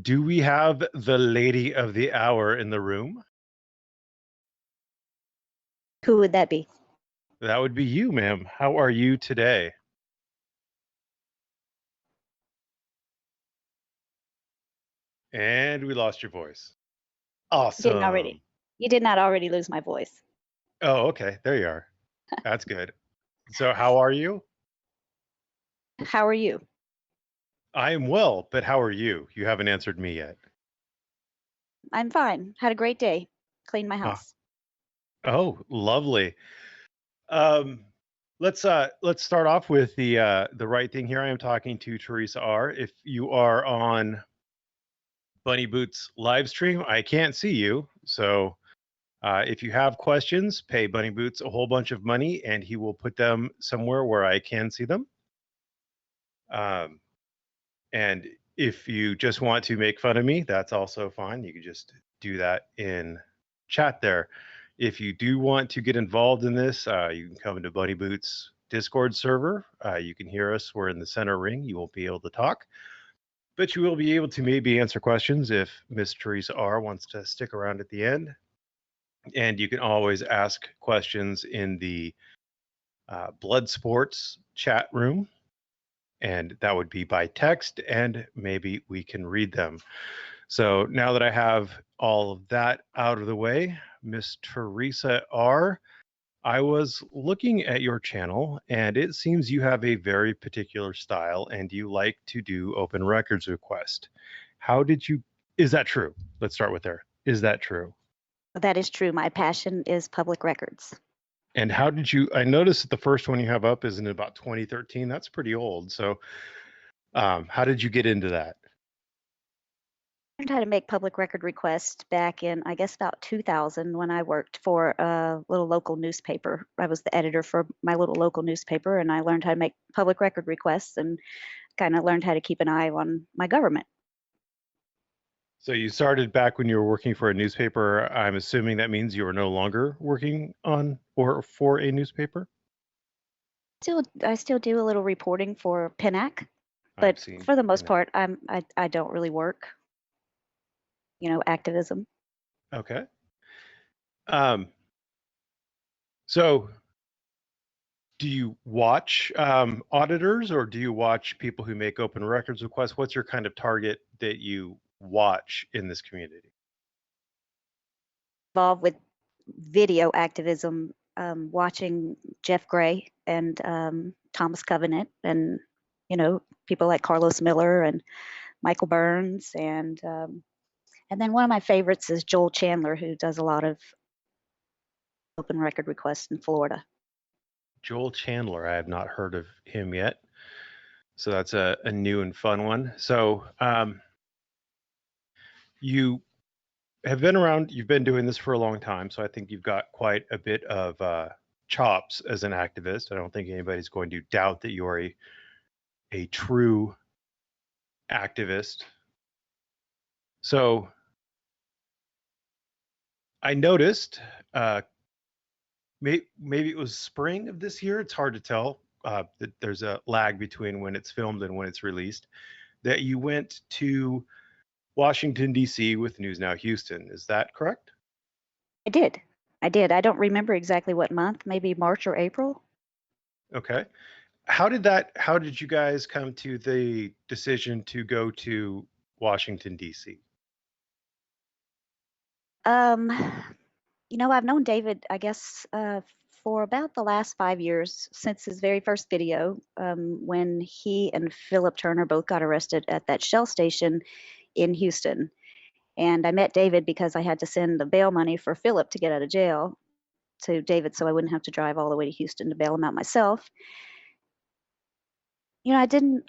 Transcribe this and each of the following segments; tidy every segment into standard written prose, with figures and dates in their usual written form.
Do we have the lady of the hour in the room? Who would that be? That would be you, ma'am. How are you today? And we lost your voice. Awesome. You did not already lose my voice. Oh, okay. There you are. That's good. So how are you? How are you? I am well, but how are you? You haven't answered me yet. I'm fine. Had a great day. Cleaned my house. Oh, lovely. Let's start off with the right thing here. I am talking to Theresa R. If you are on Bunny Boots live stream, I can't see you. So if you have questions, pay Bunny Boots a whole bunch of money and he will put them somewhere where I can see them. And if you just want to make fun of me, that's also fine. You can just do that in chat there. If you do want to get involved in this, you can come into Bunny Boots Discord server. You can hear us. We're in the center ring. You won't be able to talk, but you will be able to maybe answer questions if Miss Theresa R wants to stick around at the end. And you can always ask questions in the Blood Sports chat room. And that would be by text, and maybe we can read them. So now that I have all of that out of the way, Miss Theresa R, I was looking at your channel, and it seems you have a very particular style, and you like to do open records request. How did you? Is that true? Let's start with there. Is that true? That is true. My passion is public records. And how did you? I noticed that the first one you have up is in about 2013. That's pretty old. So, how did you get into that? I learned how to make public record requests back in, I guess, about 2000 when I worked for a little local newspaper. I was the editor for my little local newspaper, and I learned how to make public record requests and kind of learned how to keep an eye on my government. So you started back when you were working for a newspaper. I'm assuming that means you are no longer working on or for a newspaper? I still do a little reporting for PNAC, but for the most part, I don't really work. Activism. Okay. So do you watch auditors, or do you watch people who make open records requests? What's your kind of target that you watch in this community? Involved with video activism, watching Jeff Gray and Thomas Covenant, and people like Carlos Miller and Michael Burns, and then one of my favorites is Joel Chandler, who does a lot of open record requests in Florida. Joel Chandler, I have not heard of him yet. So that's a new and fun one. So you have been around, you've been doing this for a long time. So I think you've got quite a bit of chops as an activist. I don't think anybody's going to doubt that you are a true activist. So I noticed maybe it was spring of this year. It's hard to tell. That there's a lag between when it's filmed and when it's released. That you went to Washington, D.C. with News Now Houston. Is that correct? I did. I don't remember exactly what month, maybe March or April. Okay. How did you guys come to the decision to go to Washington, D.C.? I've known David, I guess, for about the last 5 years, since his very first video, when he and Philip Turner both got arrested at that Shell station in Houston. And I met David because I had to send the bail money for Philip to get out of jail to David, so I wouldn't have to drive all the way to Houston to bail him out myself. I didn't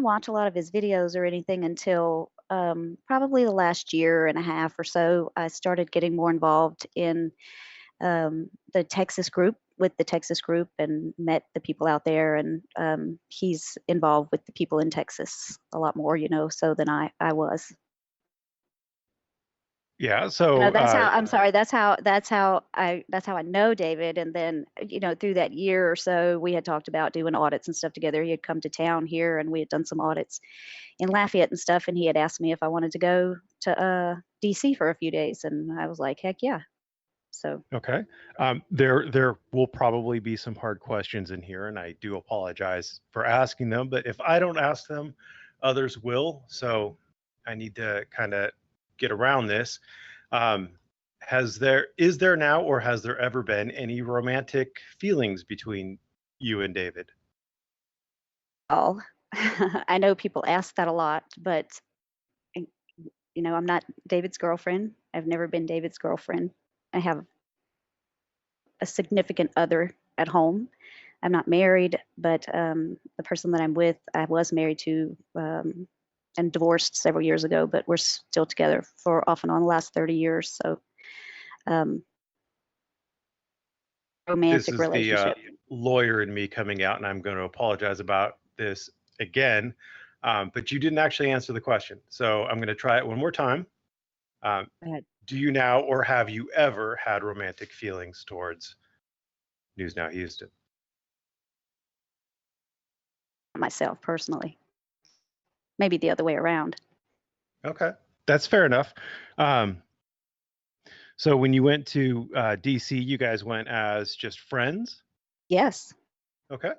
watch a lot of his videos or anything until probably the last year and a half or so. I started getting more involved in the Texas group, and met the people out there, and he's involved with the people in Texas a lot more, so than I was. Yeah. You know, So that's how, I'm sorry, that's how I know David. And then, through that year or so, we had talked about doing audits and stuff together. He had come to town here and we had done some audits in Lafayette and stuff. And he had asked me if I wanted to go to DC for a few days. And I was like, heck yeah. So, okay. There will probably be some hard questions in here, and I do apologize for asking them. But if I don't ask them, others will. So I need to kind of get around this. Um, is there now, or has there ever been any romantic feelings between you and David? all I know people ask that a lot, but I'm not David's girlfriend. I've never been David's girlfriend. I have a significant other at home. I'm not married, but the person that I'm with, I was married to and divorced several years ago, but we're still together for off and on the last 30 years. So, um, This romantic is the relationship. lawyer in me coming out, and I'm going to apologize about this again. But you didn't actually answer the question, so I'm going to try it one more time. Um, Go ahead. do you now, or have you ever had romantic feelings towards News Now Houston? Myself personally, maybe the other way around. Okay, that's fair enough. Um, so when you went to DC, you guys went as just friends. Yes. Okay.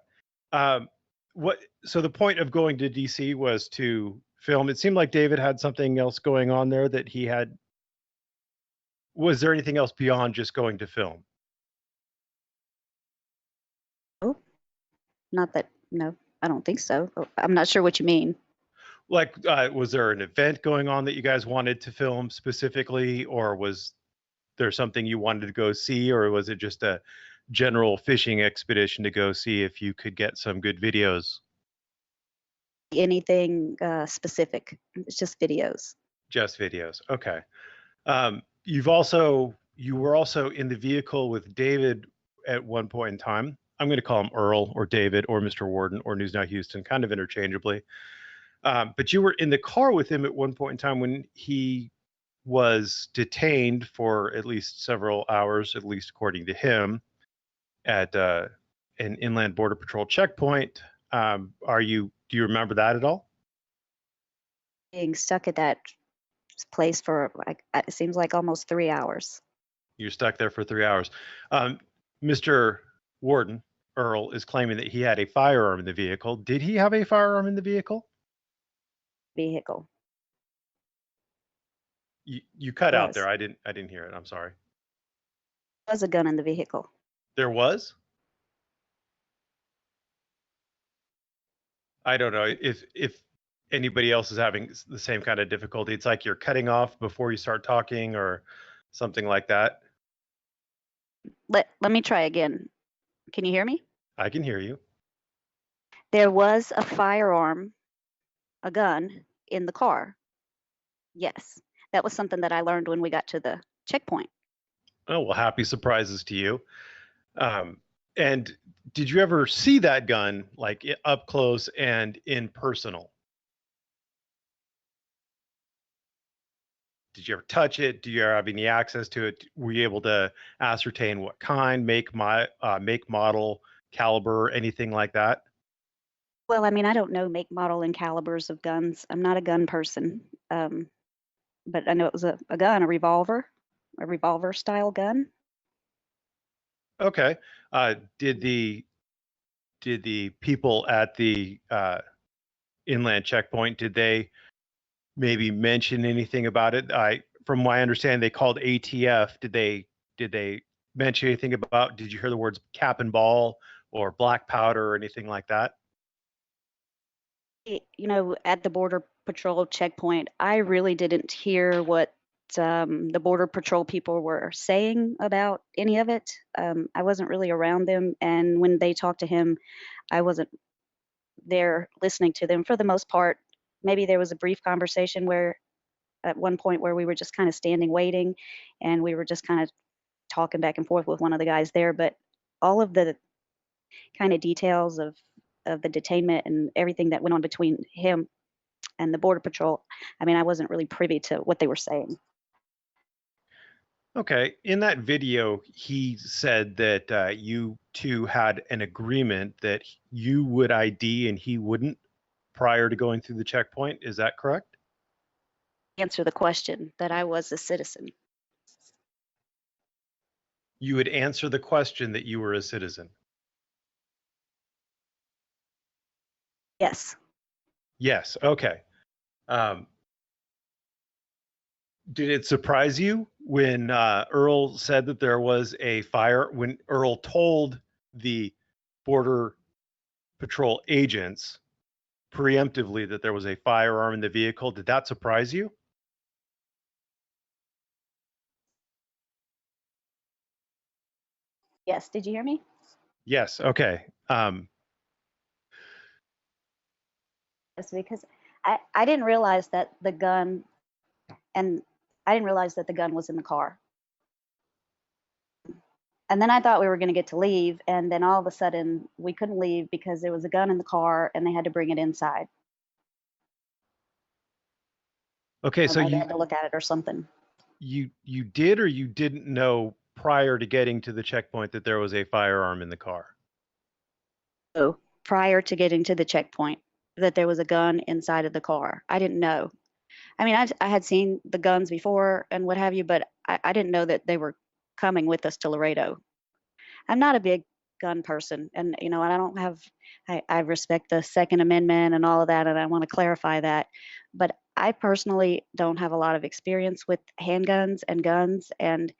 Um, what? So the point of going to DC was to film. It seemed like David had something else going on there that he had. Was there anything else beyond just going to film? Oh, not that. No, I don't think so. I'm not sure what you mean. Like, was there an event going on that you guys wanted to film specifically, or was there something you wanted to go see, or was it just a general fishing expedition to go see if you could get some good videos? Anything specific? It's just videos. Just videos. Okay. You were also in the vehicle with David at one point in time. I'm going to call him Earl or David or Mr. Warden or News Now Houston, kind of interchangeably. But you were in the car with him at one point in time when he was detained for at least several hours, at least according to him, at an inland border patrol checkpoint. Do you remember that at all? Being stuck at that place for like it seems like almost 3 hours. You're stuck there for 3 hours. Mr. Warden, Earl, is claiming that he had a firearm in the vehicle. Did he have a firearm in the vehicle? Vehicle You cut out was there. I didn't hear it. I'm sorry. was a gun in the vehicle. There was? I don't know if anybody else is having the same kind of difficulty. It's like you're cutting off before you start talking or something like that. Let me try again. Can you hear me? I can hear you. There was a firearm, a gun in the car. Yes. That was something that I learned when we got to the checkpoint. Oh, well, happy surprises to you. And did you ever see that gun like up close and in personal? Did you ever touch it? Do you ever have any access to it? Were you able to ascertain what kind, make, model, caliber, anything like that? Well, I mean, I don't know make, model, and calibers of guns. I'm not a gun person. But I know it was a gun, a revolver style gun. Okay. Did the people at the inland checkpoint, did they maybe mention anything about it? From my understanding, they called ATF. Did they mention anything about? Did you hear the words cap and ball or black powder or anything like that? At the border patrol checkpoint, I really didn't hear what the border patrol people were saying about any of it. I wasn't really around them, and when they talked to him, I wasn't there listening to them for the most part. Maybe there was a brief conversation where at one point where we were just kind of standing waiting, and we were just kind of talking back and forth with one of the guys there, but all of the kind of details of the detainment and everything that went on between him and the border patrol, I mean, I wasn't really privy to what they were saying. Okay. In that video, he said that you two had an agreement that you would ID and he wouldn't prior to going through the checkpoint. Is that correct? Answer the question that I was a citizen. You would answer the question that you were a citizen. Yes. Yes. Okay. Um, did it surprise you when Earl said that there was a fire? When Earl told the Border Patrol agents preemptively that there was a firearm in the vehicle, did that surprise you? Yes. Did you hear me? Yes. Okay. Yes, because I didn't realize that the gun, and I didn't realize that the gun was in the car. And then I thought we were going to get to leave, and then all of a sudden we couldn't leave because there was a gun in the car and they had to bring it inside. Okay. So Or they had to look at it or something. you did or you didn't know prior to getting to the checkpoint that there was a firearm in the car? So prior to getting to the checkpoint, that there was a gun inside of the car. I didn't know. I mean, I had seen the guns before and what have you, but I didn't know that they were coming with us to Laredo. I'm not a big gun person, and and I don't have. I respect the Second Amendment and all of that, and I want to clarify that. But I personally don't have a lot of experience with handguns and guns, and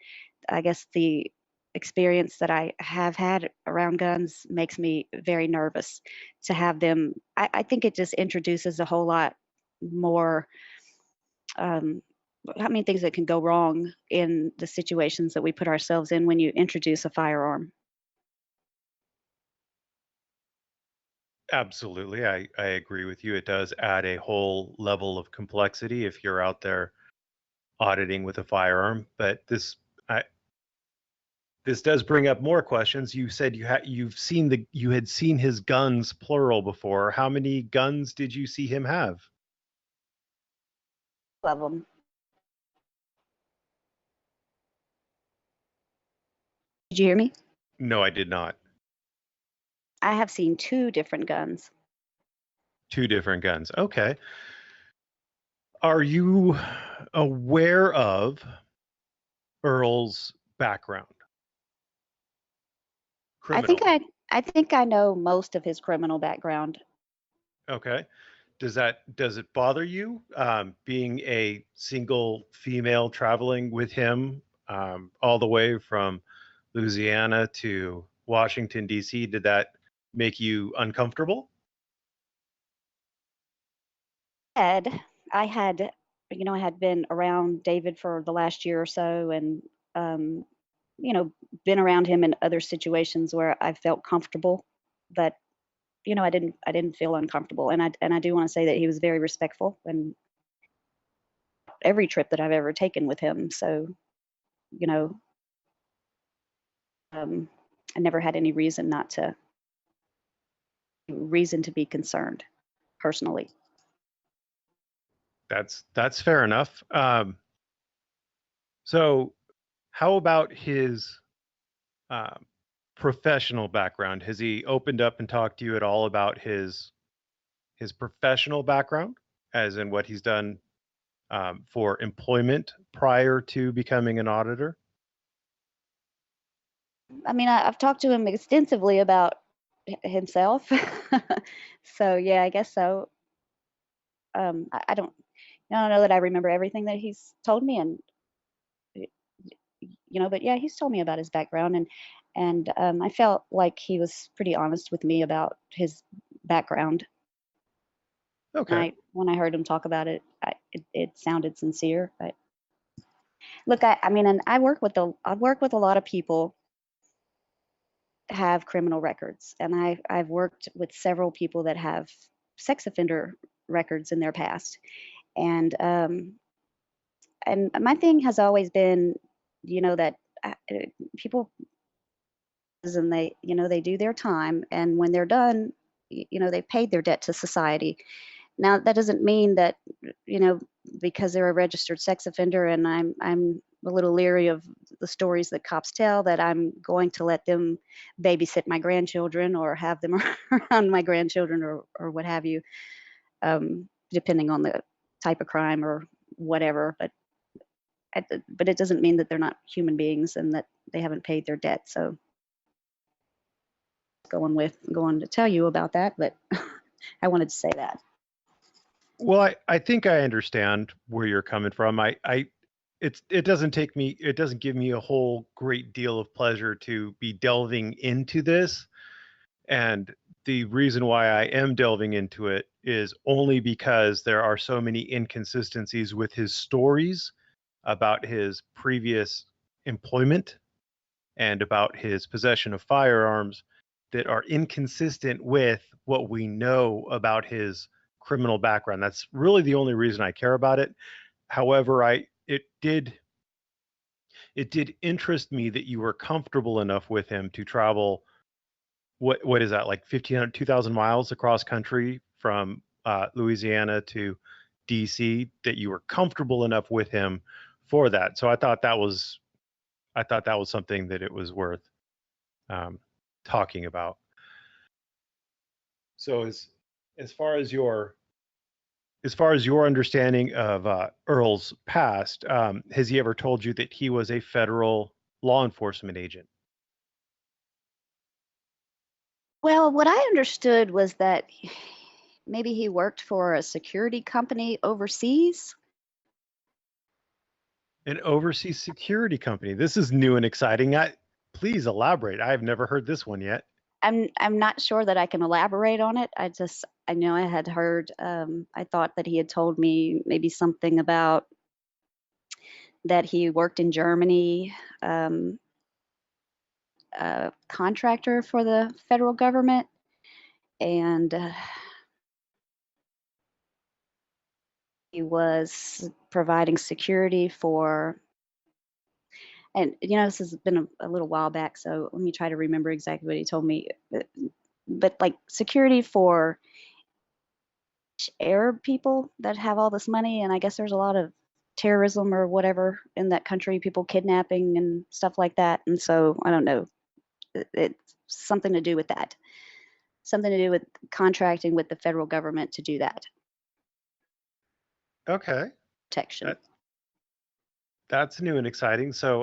I guess the experience that I have had around guns makes me very nervous to have them. I think it just introduces a whole lot more. Um, how many things that can go wrong in the situations that we put ourselves in when you introduce a firearm? Absolutely. I agree with you. It does add a whole level of complexity if you're out there auditing with a firearm. But this does bring up more questions. You said you had seen his guns plural before. How many guns did you see him have? Of them. Did you hear me? No, I did not. I have seen two different guns. Two different guns. Okay. Are you aware of Earl's background? I think Criminal. I I think I know most of his criminal background. Okay. Does it bother you being a single female traveling with him all the way from Louisiana to Washington D.C.? Did that make you uncomfortable? Ed, I had I had been around David for the last year or so, and um, been around him in other situations where I felt comfortable, but I didn't feel uncomfortable, and I do want to say that he was very respectful and every trip that I've ever taken with him. So you know, um, I never had any reason to be concerned personally. That's fair enough. So, how about his um, professional background? Has he opened up and talked to you at all about his professional background, as in what he's done for employment prior to becoming an auditor? I mean, I've talked to him extensively about himself. So yeah, I guess so. I don't know that I remember everything that he's told me, and but yeah, he's told me about his background, and I felt like he was pretty honest with me about his background. Okay. When I heard him talk about it, it sounded sincere. But look, I mean, and I work with a lot of people have criminal records, and I've worked with several people that have sex offender records in their past, and and my thing has always been, that people, and they do their time, and when they're done, they paid their debt to society. Now that doesn't mean that, you know because they're a registered sex offender and I'm a little leery of the stories that cops tell, that I'm going to let them babysit my grandchildren or have them around my grandchildren or what have you, depending on the type of crime or whatever. But it doesn't mean that they're not human beings and that they haven't paid their debt. So going to tell you about that, but I wanted to say that. Well, I think I understand where you're coming from. It doesn't give me a whole great deal of pleasure to be delving into this. And the reason why I am delving into it is only because there are so many inconsistencies with his stories about his previous employment and about his possession of firearms that are inconsistent with what we know about his criminal background. That's really the only reason I care about it. However, it did interest me that you were comfortable enough with him to travel, what is that, like 1,500, 2,000 miles across country from Louisiana to DC, that you were comfortable enough with him for that. So I thought that was something that it was worth talking about. So as far as your understanding of Earl's past, has he ever told you that he was a federal law enforcement agent? Well, what I understood was that maybe he worked for a security company overseas. An overseas security company. This is new and exciting. Please elaborate. I've never heard this one yet. I'm not sure that I can elaborate on it. I know I had heard. I thought that he had told me maybe something about that he worked in Germany, a contractor for the federal government, and he was providing security for. And this has been a little while back, so let me try to remember exactly what he told me. But like security for Arab people that have all this money, and I guess there's a lot of terrorism or whatever in that country, people kidnapping and stuff like that. And so I don't know, it's something to do with that, something to do with contracting with the federal government to do that. Okay. Protection. That's new and exciting. So,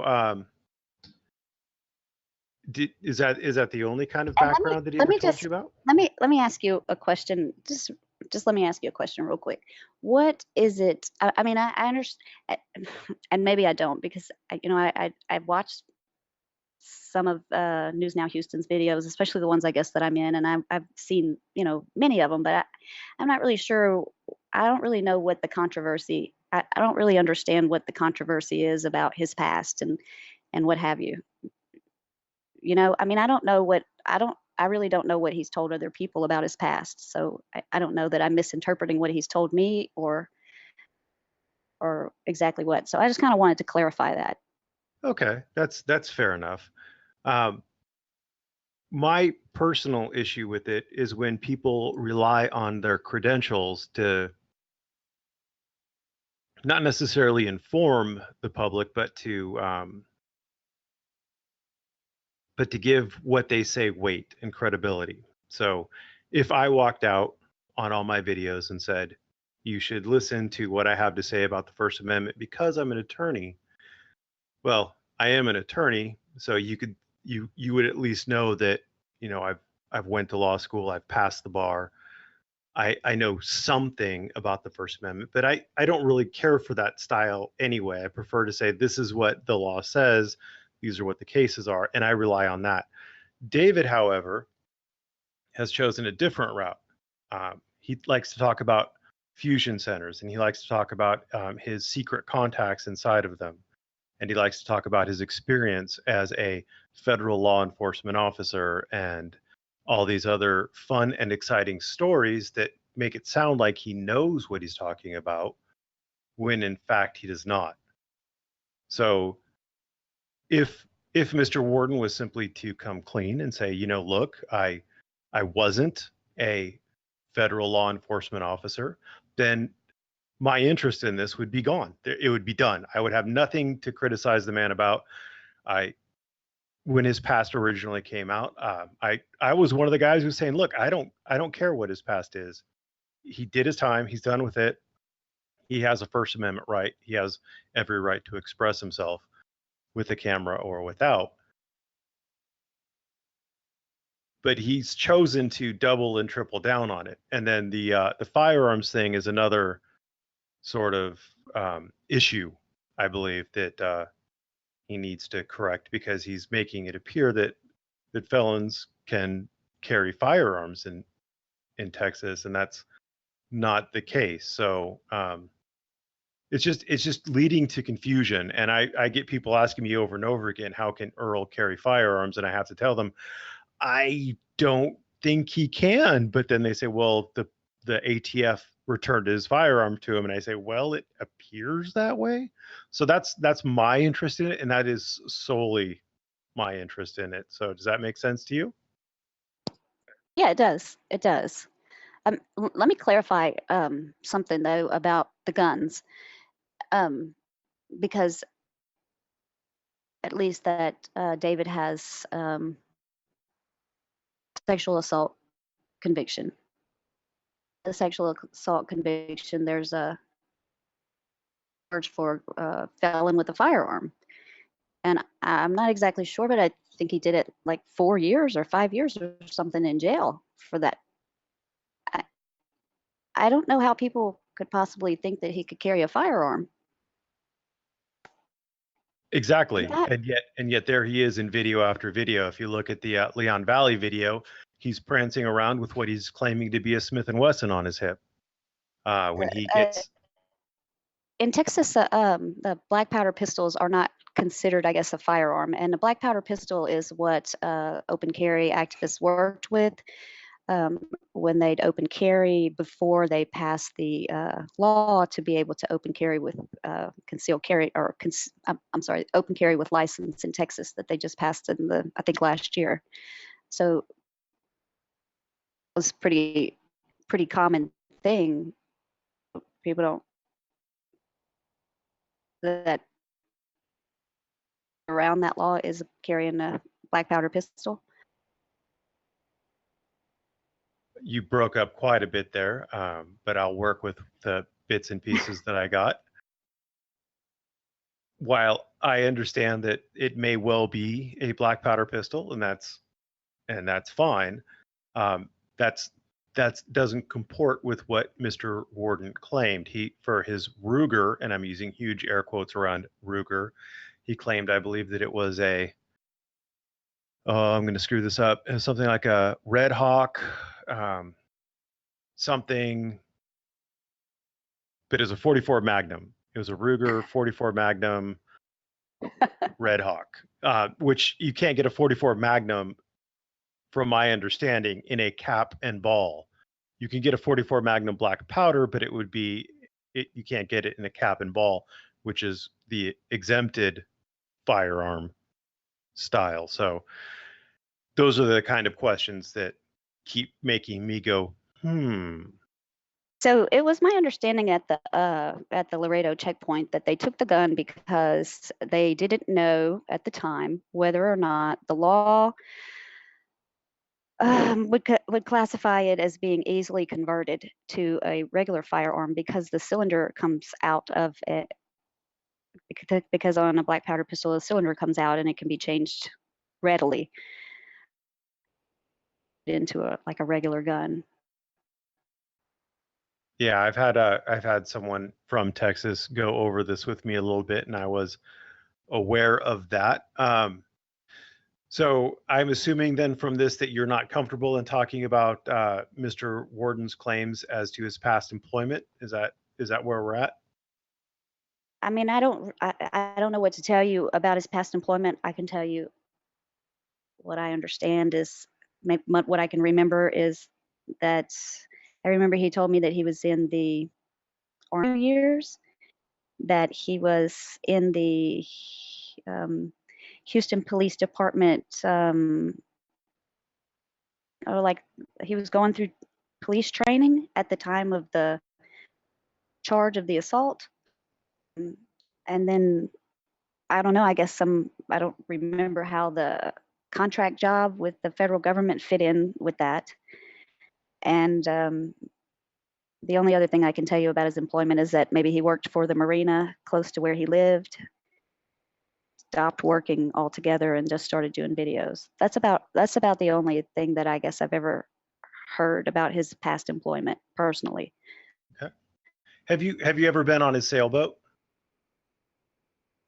is that the only kind of background that he ever told you about? Let me ask you a question. Just let me ask you a question real quick. What is it? I mean, I understand, and maybe I don't, because I've watched some of News Now Houston's videos, especially the ones I guess that I'm in, and I've seen many of them, but I'm not really sure. I don't really know what the controversy. I don't really understand what the controversy is about his past and what have you. I mean, I really don't know what he's told other people about his past. So I don't know that I'm misinterpreting what he's told me or exactly what. So I just kind of wanted to clarify that. Okay, that's fair enough. My personal issue with it is when people rely on their credentials to not necessarily inform the public, but to give what they say weight and credibility. So if I walked out on all my videos and said, you should listen to what I have to say about the First Amendment because I'm an attorney, well, I am an attorney, so you would at least know that I've went to law school, I've passed the bar, I know something about the First Amendment, but I don't really care for that style anyway. I prefer to say this is what the law says, these are what the cases are, and I rely on that. David, however, has chosen a different route. He likes to talk about fusion centers, and he likes to talk about his secret contacts inside of them. And he likes to talk about his experience as a federal law enforcement officer and all these other fun and exciting stories that make it sound like he knows what he's talking about, when in fact he does not. So if Mr. Warden was simply to come clean and say, look, I wasn't a federal law enforcement officer, then my interest in this would be gone. It would be done. I would have nothing to criticize the man about. When his past originally came out, I was one of the guys who was saying, look, I don't care what his past is. He did his time. He's done with it. He has a First Amendment right. He has every right to express himself with the camera or without. But he's chosen to double and triple down on it. And then the firearms thing is another sort of issue, I believe, that he needs to correct, because he's making it appear that felons can carry firearms in Texas, and that's not the case. So it's just leading to confusion. And I get people asking me over and over again, how can Earl carry firearms? And I have to tell them, I don't think he can. But then they say, well, the ATF returned his firearm to him, and I say, well, it appears that way. So that's my interest in it, and that is solely my interest in it. So does that make sense to you? Yeah, it does. It does. Let me clarify something though about the guns, because at least that David has sexual assault conviction. The sexual assault conviction, there's a charge for felon with a firearm, and I'm not exactly sure, but I think he did it like 4 years or 5 years or something in jail for that. I don't know how people could possibly think that he could carry a firearm. Exactly. That, And yet there he is in video after video. If you look at the Leon Valley video, he's prancing around with what he's claiming to be a Smith & Wesson on his hip. When he gets in Texas, the black powder pistols are not considered, I guess, a firearm. And a black powder pistol is what open carry activists worked with when they'd open carry before they passed the law to be able to open carry with concealed carry, or I'm sorry, open carry with license in Texas that they just passed in I think last year. So it was pretty common thing. People don't that around that law is carrying a black powder pistol. You broke up quite a bit there, but I'll work with the bits and pieces that I got. While I understand that it may well be a black powder pistol, and that's fine, that doesn't comport with what Mr. Warden claimed. For his Ruger, and I'm using huge air quotes around Ruger, he claimed, I believe, that it was I'm going to screw this up, something like a Red Hawk, something, but it was a 44 Magnum. It was a Ruger 44 Magnum Red Hawk, which you can't get a 44 Magnum, from my understanding, in a cap and ball. You can get a 44 Magnum black powder, but you can't get it in a cap and ball, which is the exempted firearm style. So those are the kind of questions that keep making me go, So it was my understanding at the Laredo checkpoint that they took the gun because they didn't know at the time whether or not the law would classify it as being easily converted to a regular firearm, because the cylinder comes out of it. Because on a black powder pistol, the cylinder comes out and it can be changed readily into a regular gun. Yeah, I've had someone from Texas go over this with me a little bit, and I was aware of that. So I'm assuming then from this that you're not comfortable in talking about Mr. Warden's claims as to his past employment. Is that where we're at? I mean, I don't know what to tell you about his past employment. I can tell you what I understand is, what I can remember is that I remember he told me that he was in the Army years, that he was in the Houston Police Department, or like he was going through police training at the time of the charge of the assault. And then I don't know, I guess I don't remember how the contract job with the federal government fit in with that. And the only other thing I can tell you about his employment is that maybe he worked for the marina close to where he lived, stopped working altogether, and just started doing videos. That's about the only thing that I guess I've ever heard about his past employment personally. Okay. Have you ever been on his sailboat?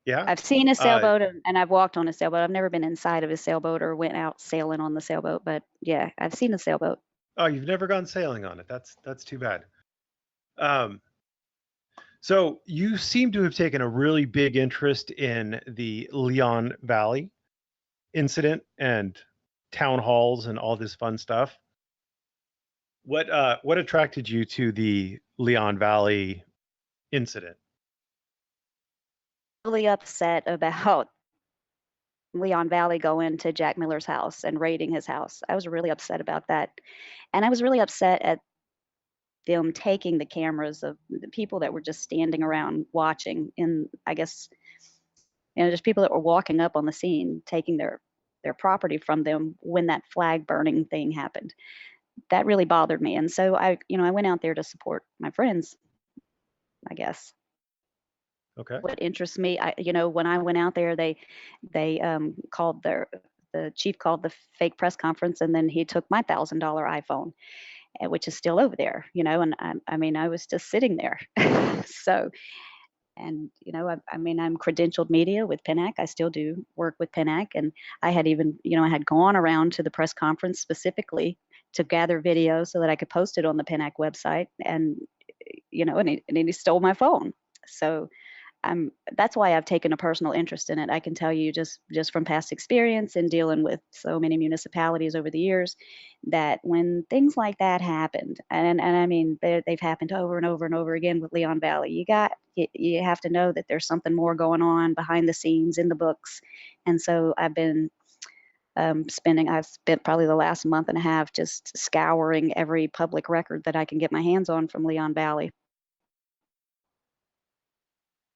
Yeah. I've seen a sailboat and I've walked on a sailboat. I've never been inside of a sailboat or went out sailing on the sailboat, but yeah, I've seen a sailboat. Oh, you've never gone sailing on it. That's too bad. So you seem to have taken a really big interest in the Leon Valley incident and town halls and all this fun stuff. What attracted you to the Leon Valley incident? Really upset about Leon Valley going to Jack Miller's house and raiding his house. I was really upset about that. And I was really upset at them taking the cameras of the people that were just standing around watching. And I guess, just people that were walking up on the scene, taking their property from them when that flag burning thing happened. That really bothered me. And so I went out there to support my friends, I guess. Okay. What interests me, when I went out there, they called the chief called the fake press conference, and then he took my $1,000 iPhone, which is still over there, and I was just sitting there. So, and I'm credentialed media with PENAC. I still do work with PENAC, and I had even, I had gone around to the press conference specifically to gather video so that I could post it on the PENAC website, and and he stole my phone. So that's why I've taken a personal interest in it. I can tell you just from past experience in dealing with so many municipalities over the years, that when things like that happened, and I mean they've happened over and over and over again with Leon Valley, you have to know that there's something more going on behind the scenes in the books. And so I've spent probably the last month and a half just scouring every public record that I can get my hands on from Leon Valley.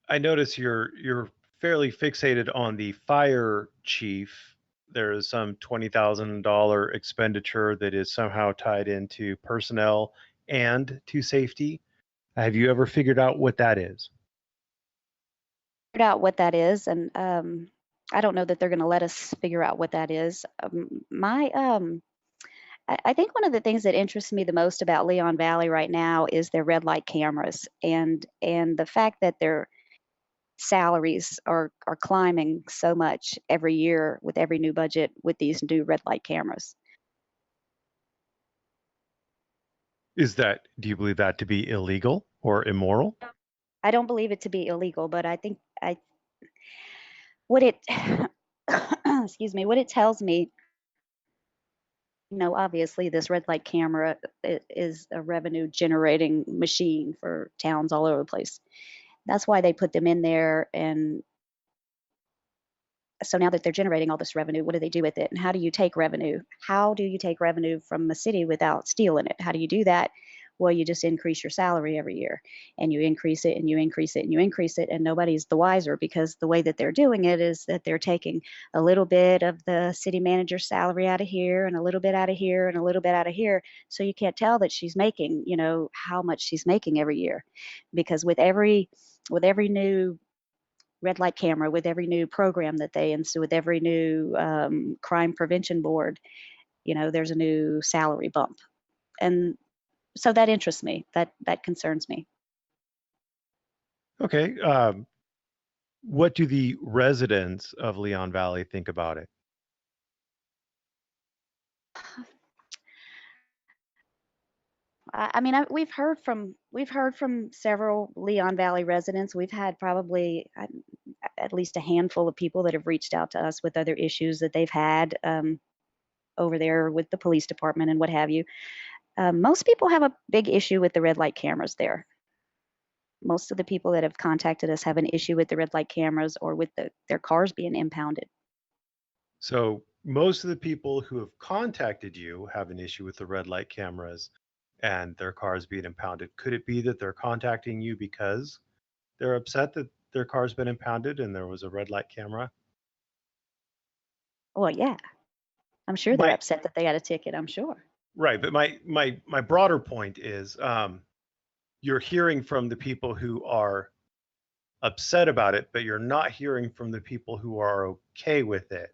I notice you're fairly fixated on the fire chief. There is some $20,000 expenditure that is somehow tied into personnel and to safety. Have you ever figured out what that is? Figured out what that is, and I don't know that they're going to let us figure out what that is. I think one of the things that interests me the most about Leon Valley right now is their red light cameras, and the fact that their salaries are climbing so much every year with every new budget with these new red light cameras. Do you believe that to be illegal or immoral? I don't believe it to be illegal, but I think what it excuse me, what it tells me, obviously this red light camera is a revenue generating machine for towns all over the place. That's why they put them in there. And so now that they're generating all this revenue, what do they do with it? And how do you take revenue? How do you take revenue from a city without stealing it? How do you do that? Well, you just increase your salary every year, and you increase it and you increase it and you increase it, and nobody's the wiser, because the way that they're doing it is that they're taking a little bit of the city manager's salary out of here and a little bit out of here and a little bit out of here. So you can't tell that she's making, how much she's making every year, because with every new red light camera, with every new program that they install, with every new crime prevention board, there's a new salary bump. And so that interests me. That concerns me. Okay. What do the residents of Leon Valley think about it? We've heard from several Leon Valley residents. We've had probably at least a handful of people that have reached out to us with other issues that they've had over there with the police department and what have you. Most people have a big issue with the red light cameras there. Most of the people that have contacted us have an issue with the red light cameras or with their cars being impounded. So most of the people who have contacted you have an issue with the red light cameras, and their car is being impounded. Could it be that they're contacting you because they're upset that their car's been impounded and there was a red light camera? Well, yeah, I'm sure they're My upset that they got a ticket. I'm sure. Right, but my broader point is, you're hearing from the people who are upset about it, but you're not hearing from the people who are okay with it.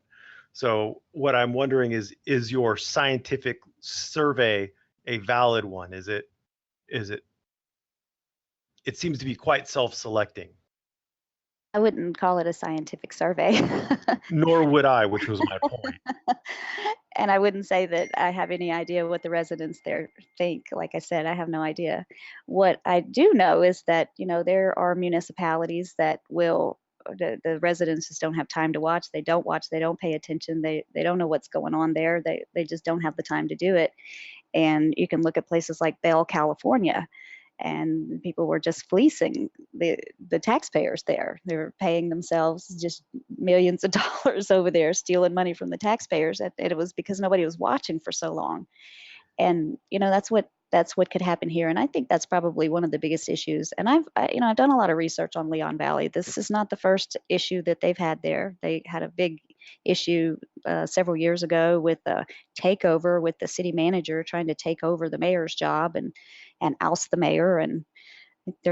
So what I'm wondering is your scientific survey a valid one? Is it it seems to be quite self-selecting. I wouldn't call it a scientific survey. Nor would I, which was my point. And I wouldn't say that I have any idea what the residents there think. Like I said, I have no idea. What I do know is that, there are municipalities that will, the residents just don't have time to watch. They don't watch, they don't pay attention. They don't know what's going on there. They just don't have the time to do it. And you can look at places like Bell, California, and people were just fleecing the taxpayers there. They were paying themselves just millions of dollars over there, stealing money from the taxpayers. And it was because nobody was watching for so long. And that's what could happen here. And I think that's probably one of the biggest issues. And I've done a lot of research on Leon Valley. This is not the first issue that they've had there. They had a big issue several years ago with a takeover, with the city manager trying to take over the mayor's job and oust the mayor. And I think there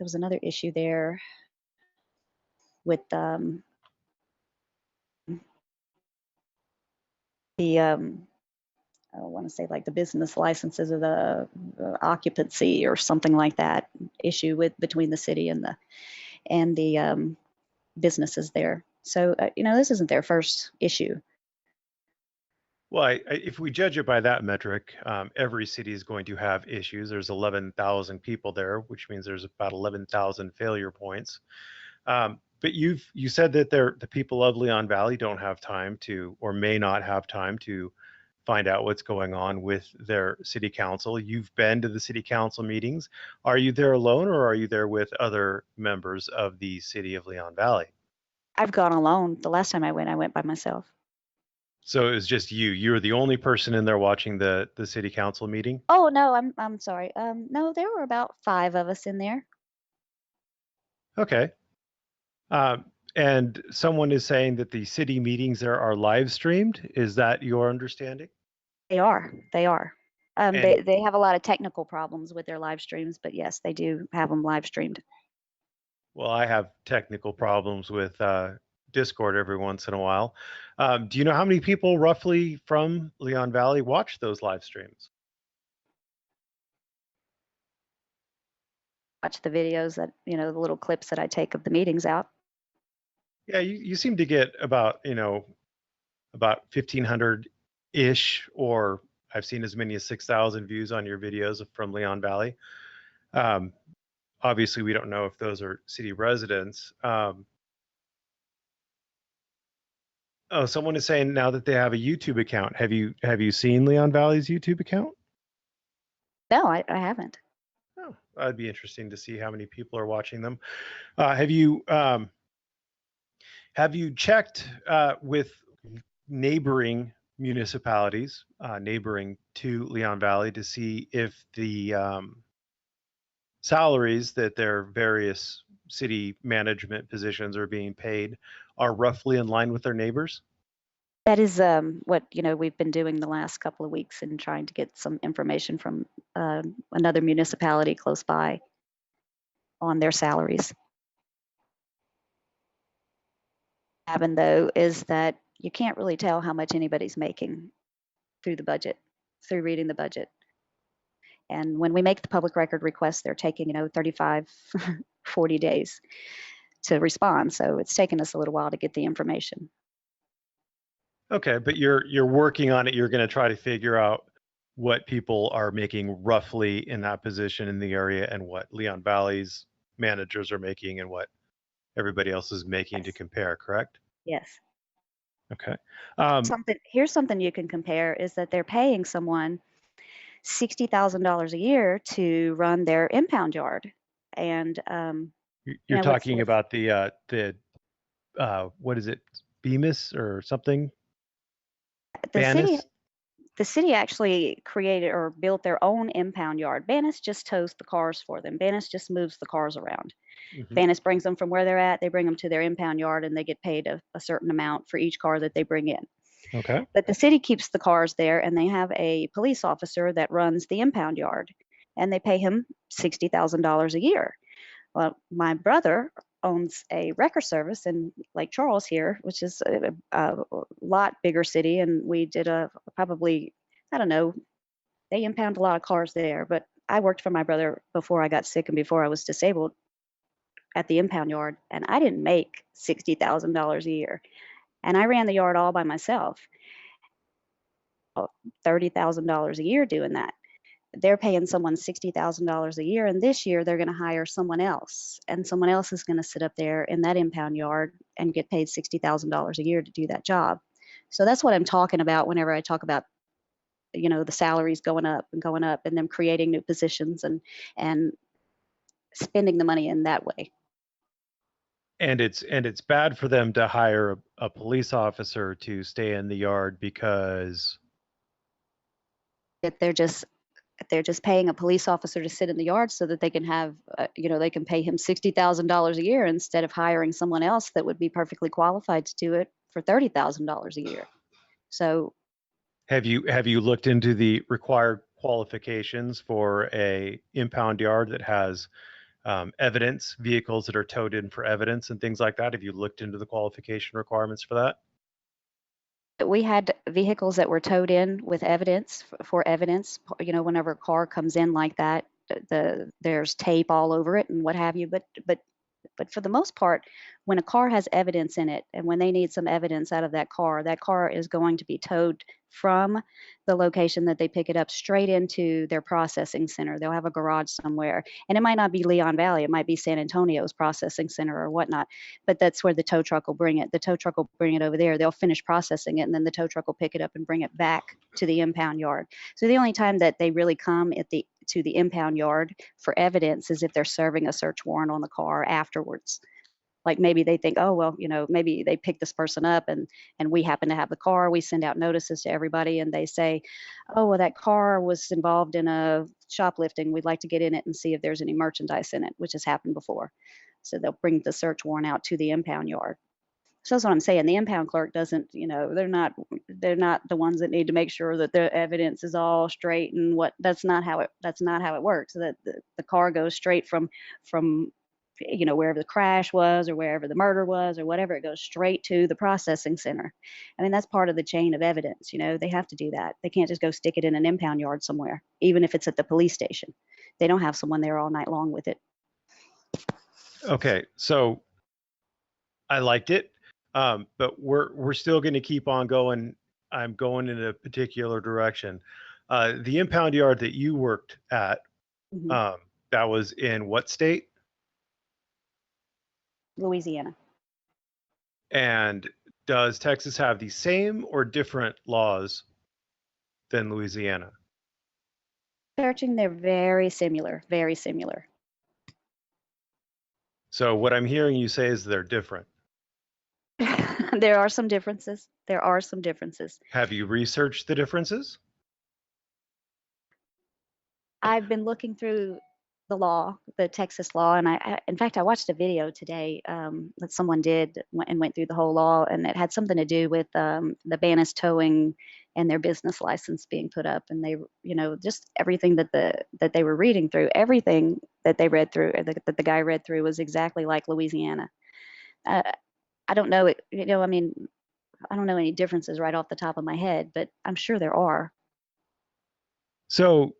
was another issue there with the I want to say like the business licenses or the occupancy or something like that issue between the city and the businesses there. So this isn't their first issue. Well, if we judge it by that metric, every city is going to have issues. There's 11,000 people there, which means there's about 11,000 failure points. But you said that the people of Leon Valley don't have time to, or may not have time to, find out what's going on with their city council. You've been to the city council meetings. Are you there alone, or are you there with other members of the city of Leon Valley? I've gone alone. The last time I went by myself. So it was just you. You were the only person in there watching the city council meeting? Oh no, I'm sorry. No, there were about 5 of us in there. Okay. And someone is saying that the city meetings there are live streamed. Is that your understanding? They are. They are. And They have a lot of technical problems with their live streams, but yes, they do have them live streamed. well, I have technical problems with Discord every once in a while. Do you know how many people roughly from Leon Valley watch those live streams? Watch the videos that, the little clips that I take of the meetings out. Yeah, you seem to get about 1,500 ish, or I've seen as many as 6,000 views on your videos from Leon Valley. Obviously, we don't know if those are city residents. Oh, someone is saying now that they have a YouTube account. Have you seen Leon Valley's YouTube account? No, I haven't. Oh, that'd be interesting to see how many people are watching them. Have you checked with neighboring municipalities, neighboring to Leon Valley, to see if the salaries that their various city management positions are being paid are roughly in line with their neighbors? That is what we've been doing the last couple of weeks and trying to get some information from another municipality close by on their salaries. Having though is that you can't really tell how much anybody's making through the budget, through reading the budget. And when we make the public record request, they're taking 35, 40 days to respond. So it's taken us a little while to get the information. Okay, but you're working on it. You're going to try to figure out what people are making roughly in that position in the area, and what Leon Valley's managers are making, and what everybody else is making, Yes. to compare, correct? Yes. Okay. Here's something you can compare is that they're paying someone $60,000 a year to run their impound yard. And You're talking about the what is it, Bemis or something? the city, Banis? The city actually created or built their own impound yard. Banis just tows the cars for them. Banis just moves the cars around. Hmm. Banis brings them from where they're at. They bring them to their impound yard, and they get paid a certain amount for each car that they bring in. Okay. But the city keeps the cars there, and they have a police officer that runs the impound yard, and they pay him $60,000 a year. Well, my brother owns a record service in Lake Charles here, which is a lot bigger city, and we did probably, I don't know, they impound a lot of cars there. But I worked for my brother before I got sick and before I was disabled at the impound yard, and I didn't make $60,000 a year, and I ran the yard all by myself. $30,000 a year doing that. They're paying someone $60,000 a year, and this year they're going to hire someone else, and someone else is going to sit up there in that impound yard and get paid $60,000 a year to do that job. So that's what I'm talking about whenever I talk about, the salaries going up and them creating new positions and spending the money in that way. And it's bad for them to hire a police officer to stay in the yard because That they're just paying a police officer to sit in the yard so that they can have, they can pay him $60,000 a year instead of hiring someone else that would be perfectly qualified to do it for $30,000 a year. So have you looked into the required qualifications for a impound yard that has evidence, vehicles that are towed in for evidence and things like that? Have you looked into the qualification requirements for that? we had vehicles that were towed in with evidence for evidence. Whenever a car comes in like that, there's tape all over it and what have you. But for the most part, when a car has evidence in it and when they need some evidence out of that car is going to be towed from the location that they pick it up straight into their processing center. They'll have a garage somewhere, and it might not be Leon Valley. It might be San Antonio's processing center or whatnot, but that's where the tow truck will bring it. The tow truck will bring it over there. They'll finish processing it, and then the tow truck will pick it up and bring it back to the impound yard. So the only time that they really come to the impound yard for evidence is if they're serving a search warrant on the car afterwards. Like maybe they think, oh, well, maybe they pick this person up and we happen to have the car. We send out notices to everybody and they say, oh, well, that car was involved in a shoplifting. We'd like to get in it and see if there's any merchandise in it, which has happened before. So they'll bring the search warrant out to the impound yard. So that's what I'm saying. The impound clerk doesn't, they're not the ones that need to make sure that the evidence is all straight and that's not how it works. That the car goes straight from wherever the crash was or wherever the murder was or whatever, it goes straight to the processing center. I mean, that's part of the chain of evidence. They have to do that. They can't just go stick it in an impound yard somewhere, even if it's at the police station. They don't have someone there all night long with it. Okay, so I liked it, but we're still going to keep on going. I'm going in a particular direction. The impound yard that you worked at, that was in what state? Louisiana. And does Texas have the same or different laws than Louisiana? Searching, they're very similar, very similar. So what I'm hearing you say is they're different. There are some differences. There are some differences. Have you researched the differences? I've been looking through the law, the Texas law, and in fact, I watched a video today that someone did and went through the whole law, and it had something to do with the Banis towing and their business license being put up, and they, just everything that they were reading through, everything that they read through, that the guy read through, was exactly like Louisiana. I don't know, I mean, I don't know any differences right off the top of my head, but I'm sure there are. So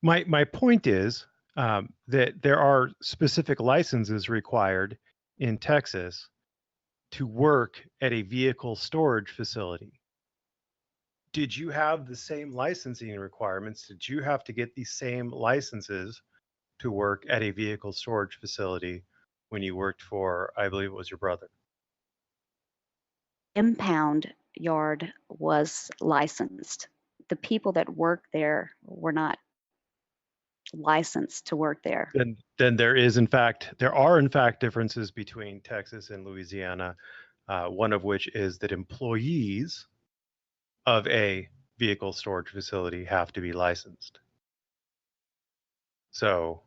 my point is that there are specific licenses required in Texas to work at a vehicle storage facility. Did you have the same licensing requirements? Did you have to get the same licenses to work at a vehicle storage facility when you worked for, I believe it was your brother? Impound yard was licensed. The people that worked there were not licensed to work there. Then there are in fact differences between Texas and Louisiana. One of which is that employees of a vehicle storage facility have to be licensed. So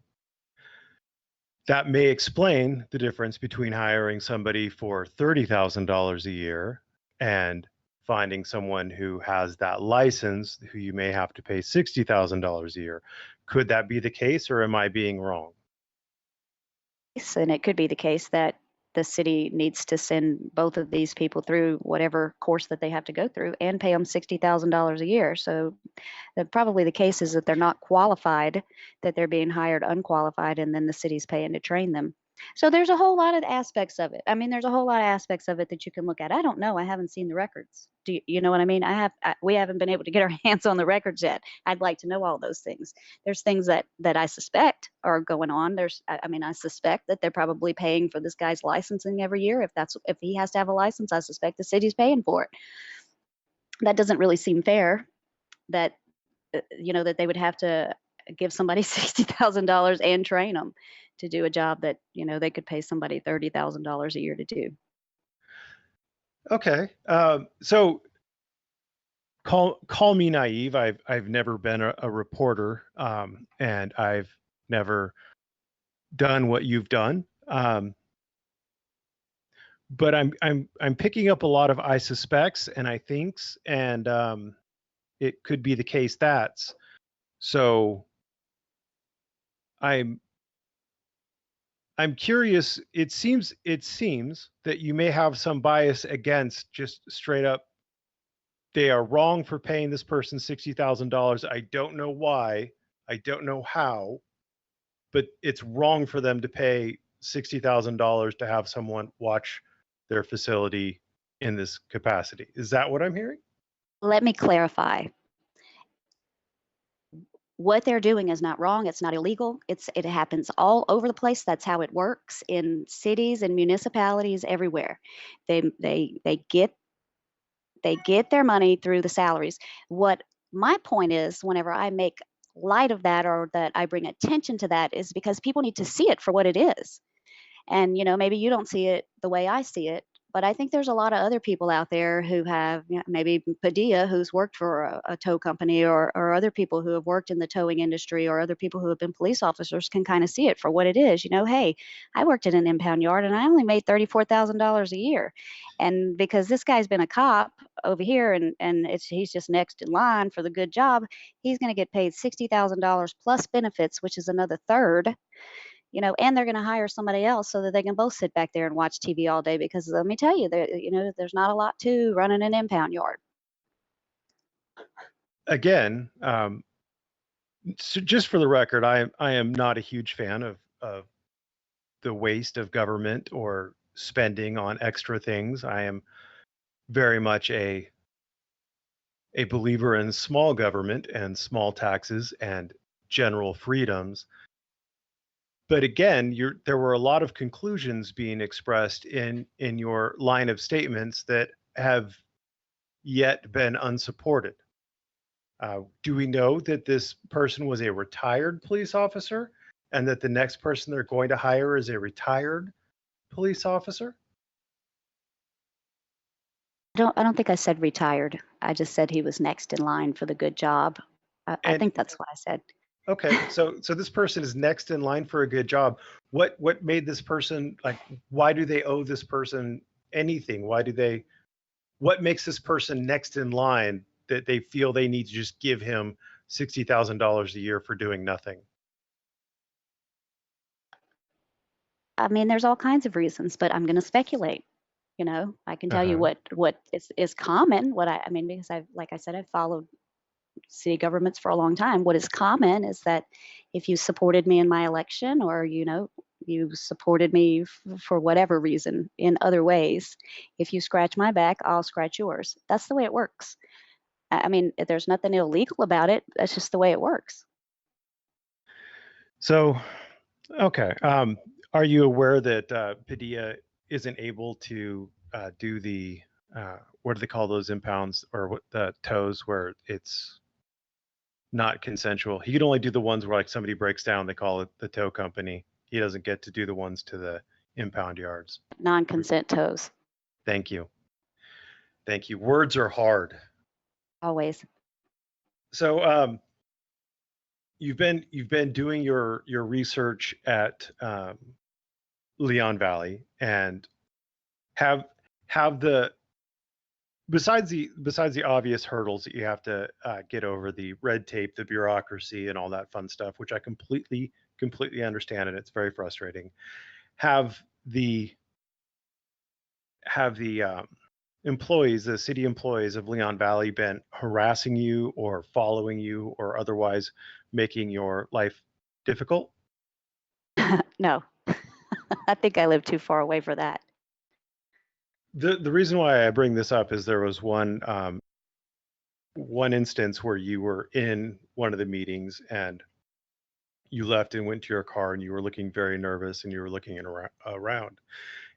that may explain the difference between hiring somebody for $30,000 a year and finding someone who has that license who you may have to pay $60,000 a year. Could that be the case, or am I being wrong? And it could be the case that the city needs to send both of these people through whatever course that they have to go through and pay them $60,000 a year. So probably the case is that they're not qualified, that they're being hired unqualified, and then the city's paying to train them. So there's a whole lot of aspects of it. I mean, there's a whole lot of aspects of it that you can look at. I don't know. I haven't seen the records. You know what I mean? We haven't been able to get our hands on the records yet. I'd like to know all those things. There's things that I suspect are going on. I mean, I suspect that they're probably paying for this guy's licensing every year. If he has to have a license, I suspect the city's paying for it. That doesn't really seem fair. That that they would have to give somebody $60,000 and train them to do a job that they could pay somebody $30,000 a year to do. Okay, so call me naive. I've never been a reporter, and I've never done what you've done. But I'm picking up a lot of I suspects and I thinks, and it could be the case that's so. I'm curious. It seems that you may have some bias against just straight up. They are wrong for paying this person $60,000. I don't know why. I don't know how, but it's wrong for them to pay $60,000 to have someone watch their facility in this capacity. Is that what I'm hearing? Let me clarify. What they're doing is not wrong. It's not illegal. It happens all over the place. That's how it works in cities and municipalities everywhere. They get their money through the salaries. What my point is, whenever I make light of that or that I bring attention to that, is because people need to see it for what it is. And maybe you don't see it the way I see it, but I think there's a lot of other people out there who have, maybe Padilla, who's worked for a tow company, or other people who have worked in the towing industry, or other people who have been police officers can kind of see it for what it is. Hey, I worked in an impound yard and I only made $34,000 a year. And because this guy's been a cop over here and he's just next in line for the good job, he's going to get paid $60,000 plus benefits, which is another third. And they're going to hire somebody else so that they can both sit back there and watch TV all day, because let me tell you, there's not a lot to running an impound yard. Again, so just for the record, I am not a huge fan of the waste of government or spending on extra things. I am very much a believer in small government and small taxes and general freedoms. But again, there were a lot of conclusions being expressed in your line of statements that have yet been unsupported. Do we know that this person was a retired police officer, and that the next person they're going to hire is a retired police officer? I don't think I said retired. I just said he was next in line for the good job. I think that's what I said. Okay, so this person is next in line for a good job. What made this person, like, why do they owe this person anything? What makes this person next in line that they feel they need to just give him $60,000 a year for doing nothing? I mean, there's all kinds of reasons, but I'm going to speculate. I can tell you what is common. I mean, because like I said, I've followed city governments for a long time. What is common is that if you supported me in my election, or you supported me for whatever reason in other ways, if you scratch my back, I'll scratch yours. That's the way it works. I mean, there's nothing illegal about it. That's just the way it works. So, okay. Are you aware that Padilla isn't able to do the what do they call those impounds, or what, the tows where it's not consensual? He can only do the ones where, like, somebody breaks down, they call it the tow company. He doesn't get to do the ones to the impound yards. Non-consent tows. Thank you. Words are hard. Always. So you've been doing your research at Leon Valley, and have the besides the obvious hurdles that you have to get over, the red tape, the bureaucracy, and all that fun stuff, which I completely understand, and it's very frustrating. Have the employees, the city employees of Leon Valley, been harassing you or following you or otherwise making your life difficult? No, I think I live too far away for that. The reason why I bring this up is there was one instance where you were in one of the meetings and you left and went to your car and you were looking very nervous and you were looking around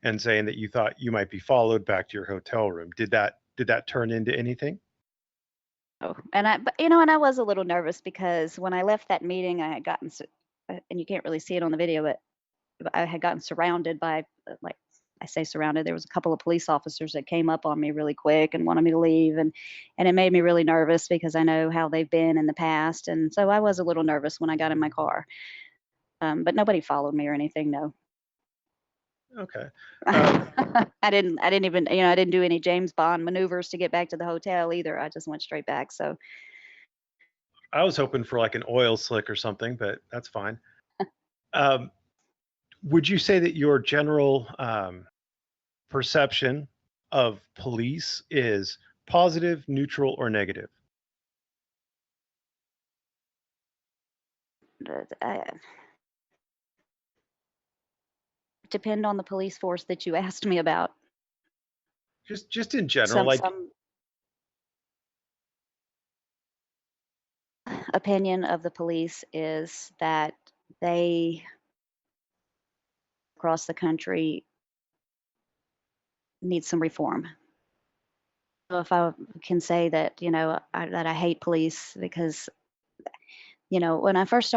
and saying that you thought you might be followed back to your hotel room. Did that turn into anything? Oh, but and I was a little nervous because when I left that meeting, I had gotten, and you can't really see it on the video, but I had gotten surrounded by, like I say surrounded, there was a couple of police officers that came up on me really quick and wanted me to leave. And it made me really nervous because I know how they've been in the past. And so I was a little nervous when I got in my car. But nobody followed me or anything, no. Okay. Um, I didn't even, I didn't do any James Bond maneuvers to get back to the hotel either. I just went straight back. So I was hoping for like an oil slick or something, but that's fine. Um, would you say that your general perception of police is positive, neutral, or negative? I depend on the police force that you asked me about. Just in general, like, Some opinion of the police is that they across the country need some reform. So if I can say that, that I hate police because, when I first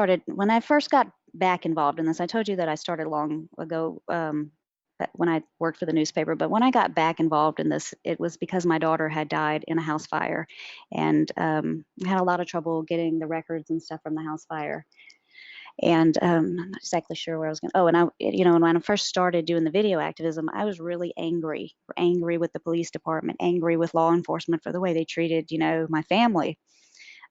got back involved in this, I told you that I started long ago, when I worked for the newspaper. But when I got back involved in this, it was because my daughter had died in a house fire, and I had a lot of trouble getting the records and stuff from the house fire. And I'm not exactly sure where I was going. Oh, and and when I first started doing the video activism, I was really angry with the police department, angry with law enforcement for the way they treated, my family.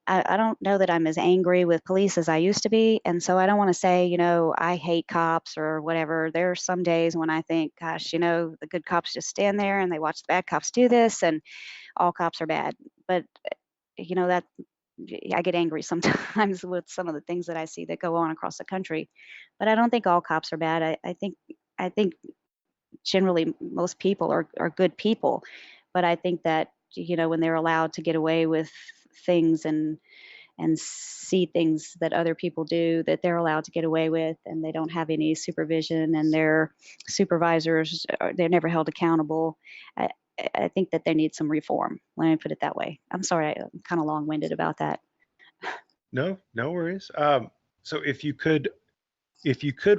I don't know that I'm as angry with police as I used to be. And so I don't want to say, I hate cops or whatever. There are some days when I think, gosh, the good cops just stand there and they watch the bad cops do this, and all cops are bad. But, that I get angry sometimes with some of the things that I see that go on across the country. But I don't think all cops are bad. I think generally most people are good people. But I think that, when they're allowed to get away with things and see things that other people do that they're allowed to get away with, and they don't have any supervision, and their supervisors they're never held accountable. I think that they need some reform. Let me put it that way. I'm sorry, I'm kind of long-winded about that. No, no worries. So if you could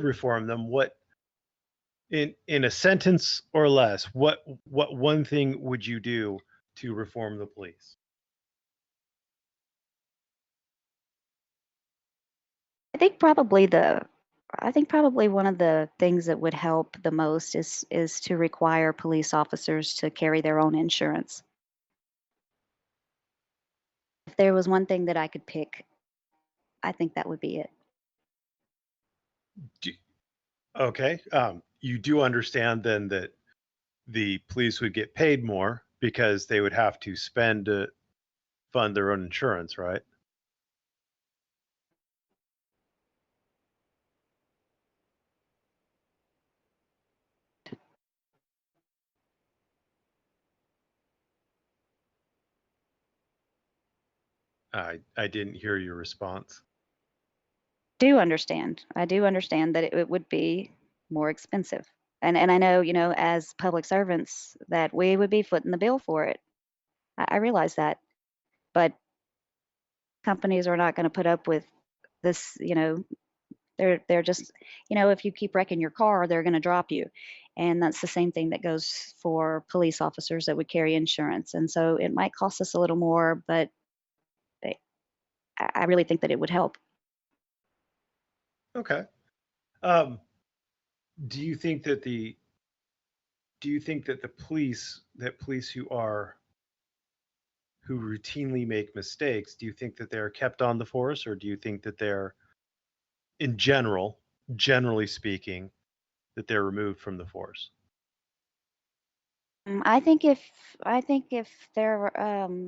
reform them, what, in a sentence or less, what one thing would you do to reform the police? I think probably one of the things that would help the most is to require police officers to carry their own insurance. If there was one thing that I could pick, I think that would be it. Do, okay. You do understand then that the police would get paid more because they would have to spend to fund their own insurance, right? I didn't hear your response. I do understand that it would be more expensive. And I know, as public servants, that we would be footing the bill for it. I realize that. But companies are not going to put up with this, they're just, if you keep wrecking your car, they're going to drop you. And that's the same thing that goes for police officers that would carry insurance. And so it might cost us a little more, but I really think that it would help. Okay. Do you think that the police who routinely make mistakes, do you think that they're kept on the force, or do you think that they're, in generally speaking, that they're removed from the force? I think if they're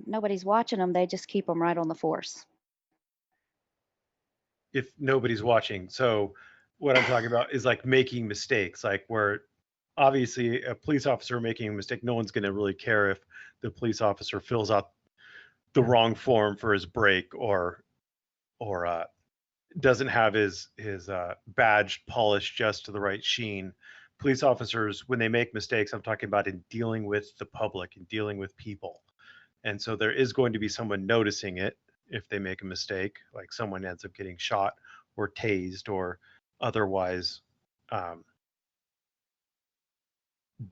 nobody's watching them, they just keep them right on the force. If nobody's watching. So what I'm talking about is like making mistakes, like where obviously a police officer making a mistake, no one's going to really care if the police officer fills out the wrong form for his break, or doesn't have his badge polished just to the right sheen. Police officers, when they make mistakes, I'm talking about in dealing with the public and dealing with people. And so there is going to be someone noticing it if they make a mistake, like someone ends up getting shot or tased or otherwise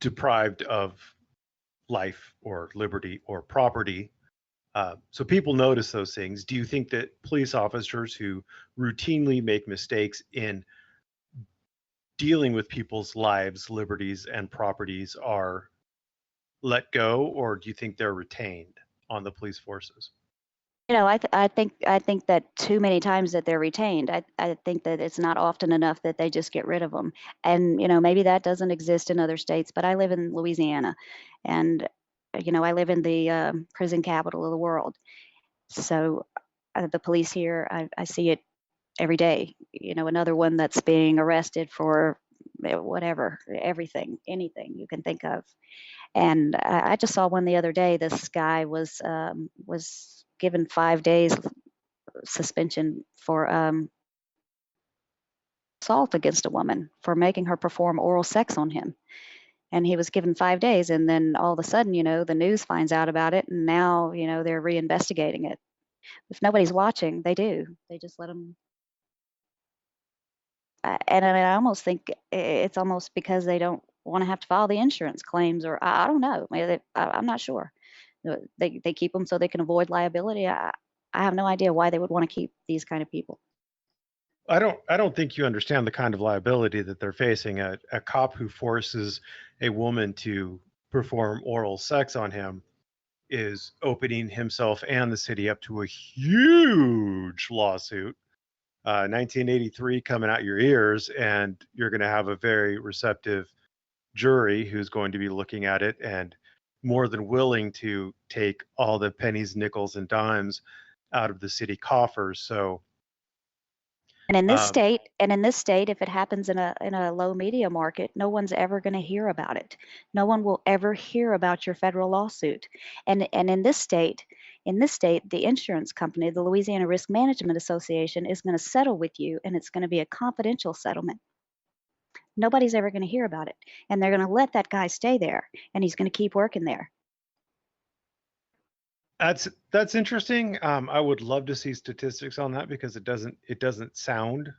deprived of life or liberty or property. So people notice those things. Do you think that police officers who routinely make mistakes in dealing with people's lives, liberties, and properties are let go, or do you think they're retained on the police forces? I think that too many times that they're retained. I think that it's not often enough that they just get rid of them. And maybe that doesn't exist in other states, but I live in Louisiana, and I live in the prison capital of the world. So the police here, I see it every day. Another one that's being arrested for whatever, everything, anything you can think of. And I just saw one the other day. This guy was given 5 days suspension for assault against a woman for making her perform oral sex on him. And he was given 5 days, and then all of a sudden, the news finds out about it, and now, they're reinvestigating it. If nobody's watching, they do. They just let them. And I almost think it's almost because they don't want to have to file the insurance claims, or I don't know. I'm not sure. They keep them so they can avoid liability. I have no idea why they would want to keep these kind of people. I don't think you understand the kind of liability that they're facing. A cop who forces a woman to perform oral sex on him is opening himself and the city up to a huge lawsuit. 1983 coming out your ears, and you're going to have a very receptive jury who's going to be looking at it and more than willing to take all the pennies, nickels, and dimes out of the city coffers. So And in this state, if it happens in a low media market, no one's ever going to hear about it. No one will ever hear about your federal lawsuit. And in this state, the insurance company, the Louisiana Risk Management Association, is going to settle with you, and it's going to be a confidential settlement. Nobody's ever going to hear about it, and they're going to let that guy stay there, and he's going to keep working there. that's interesting. I would love to see statistics on that because it doesn't sound.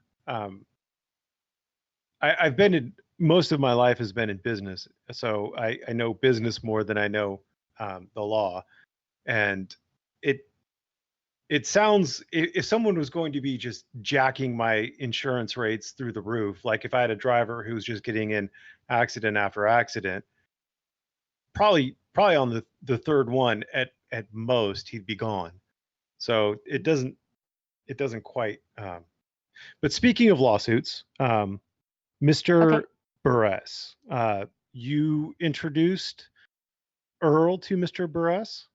I've been in, most of my life has been in business, so I know business more than I know the law, and it sounds, if someone was going to be just jacking my insurance rates through the roof, like if I had a driver who was just getting in accident after accident, probably on the third one at most he'd be gone. So it doesn't quite. But speaking of lawsuits, Mr. Okay. Burress, you introduced Earl to Mr. Burress?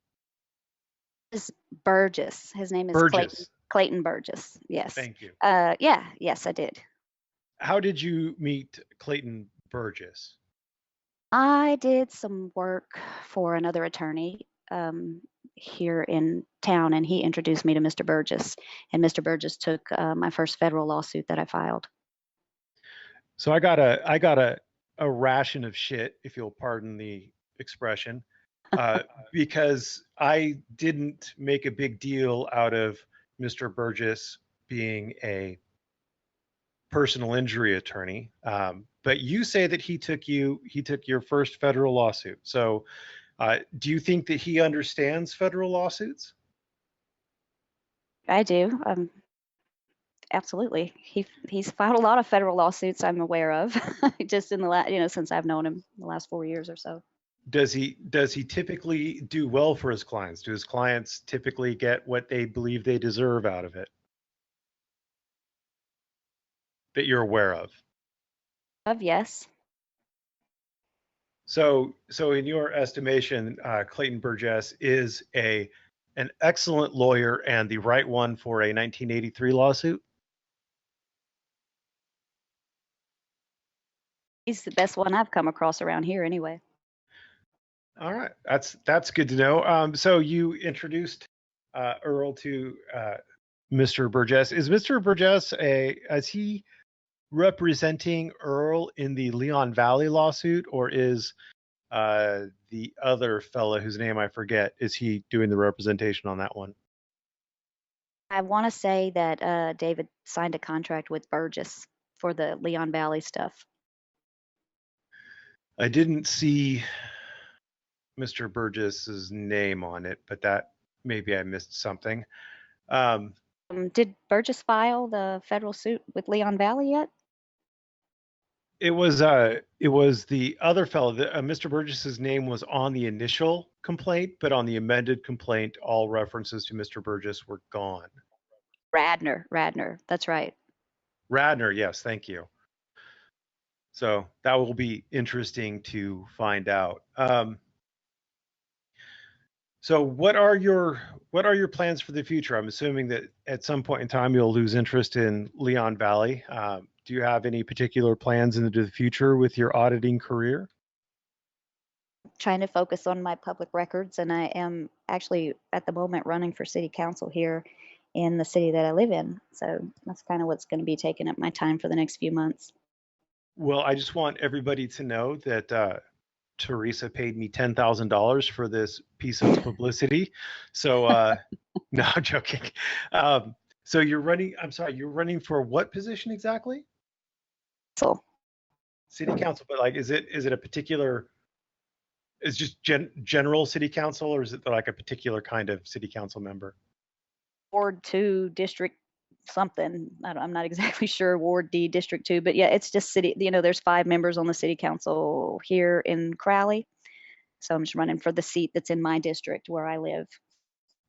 Is Burgess. His name is Burgess. Clayton Burgess. Yes. Thank you. Yes, I did. How did you meet Clayton Burgess? I did some work for another attorney here in town, and he introduced me to Mr. Burgess, and Mr. Burgess took my first federal lawsuit that I filed. So I got a ration of shit, if you'll pardon the expression, because I didn't make a big deal out of Mr. Burgess being a personal injury attorney. But you say that he took your first federal lawsuit. So do you think that he understands federal lawsuits? I do. Absolutely. He's filed a lot of federal lawsuits I'm aware of, just in the last, since I've known him the last 4 years or so. Does he typically do well for his clients? Do his clients typically get what they believe they deserve out of it that you're aware of? Yes. So in your estimation, Clayton Burgess is an excellent lawyer and the right one for a 1983 lawsuit? He's the best one I've come across around here anyway. All right, that's good to know. So you introduced Earl to Mr. Burgess. Is Mr. Burgess is he representing Earl in the Leon Valley lawsuit, or is the other fella whose name I forget, is he doing the representation on that one? I want to say that David signed a contract with Burgess for the Leon Valley stuff. I didn't see Mr. Burgess's name on it, but that maybe I missed something. Did Burgess file the federal suit with Leon Valley yet? It was the other fellow. Mr. Burgess's name was on the initial complaint, but on the amended complaint, all references to Mr. Burgess were gone. Radner. That's right. Radner, yes, thank you. So that will be interesting to find out. So what are your plans for the future? I'm assuming that at some point in time you'll lose interest in Leon Valley. Do you have any particular plans into the future with your auditing career? Trying to focus on my public records, and I am actually at the moment running for city council here in the city that I live in. So that's kind of what's going to be taking up my time for the next few months. Well, I just want everybody to know that Theresa paid me $10,000 for this piece of publicity. So no, I'm joking. So you're running. I'm sorry. You're running for what position exactly? So City council, but like, is it a particular? Is just general city council, or is it like a particular kind of city council member? Ward 2, District something. I'm not exactly sure. Ward D, District 2, but yeah, it's just city. There's 5 members on the city council here in Crowley. So I'm just running for the seat that's in my district where I live.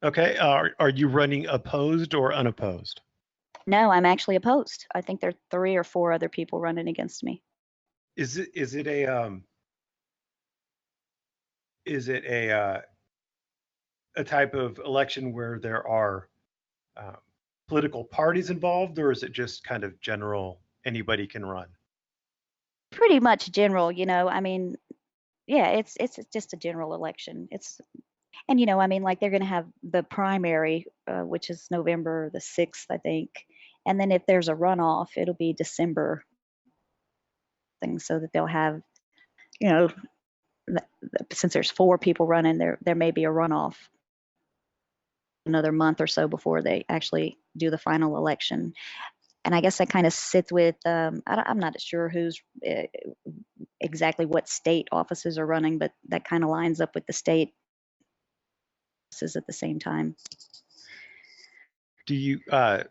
Okay. Are you running opposed or unopposed? No, I'm actually opposed. I think there are 3 or 4 other people running against me. Is it a type of election where there are political parties involved, or is it just kind of general, anybody can run? Pretty much general, I mean, yeah, it's just a general election. And I mean, like they're going to have the primary, which is November the 6th, I think. And then if there's a runoff, it'll be December thing, so that they'll have, you know, since there's 4 people running, there may be a runoff another month or so before they actually do the final election. And I guess that kind of sits with, I'm not sure who's exactly what state offices are running, but that kind of lines up with the state offices at the same time. Do you have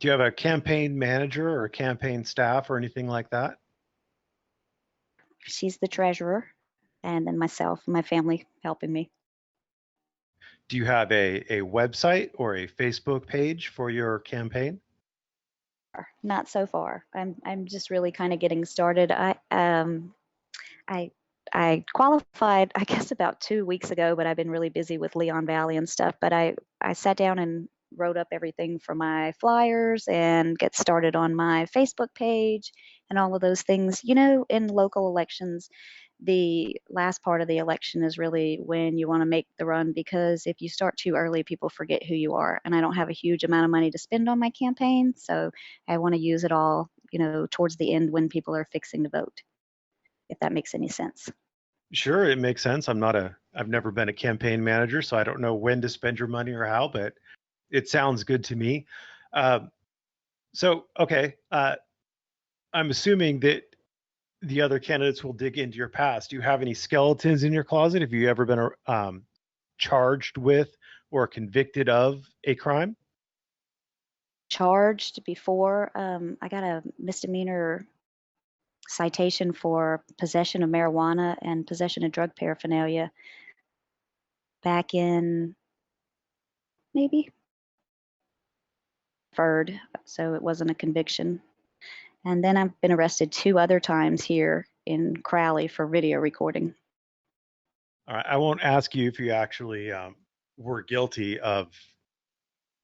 a campaign manager or a campaign staff or anything like that? She's the treasurer, and then myself and my family helping me. Do you have a website or a Facebook page for your campaign? Not so far. I'm just really kind of getting started. I qualified, I guess, about 2 weeks ago, but I've been really busy with Leon Valley and stuff. But I sat down and wrote up everything for my flyers and get started on my Facebook page and all of those things. In local elections, the last part of the election is really when you want to make the run, because if you start too early, people forget who you are. And I don't have a huge amount of money to spend on my campaign, so I want to use it all, towards the end when people are fixing to vote, if that makes any sense. Sure, it makes sense. I've never been a campaign manager, so I don't know when to spend your money or how, but it sounds good to me. Okay, I'm assuming that the other candidates will dig into your past. Do you have any skeletons in your closet? Have you ever been charged with or convicted of a crime? charged before. I got a misdemeanor citation for possession of marijuana and possession of drug paraphernalia back in maybe third, so it wasn't a conviction. And then I've been arrested 2 other times here in Crowley for video recording. All right, I won't ask you if you actually were guilty of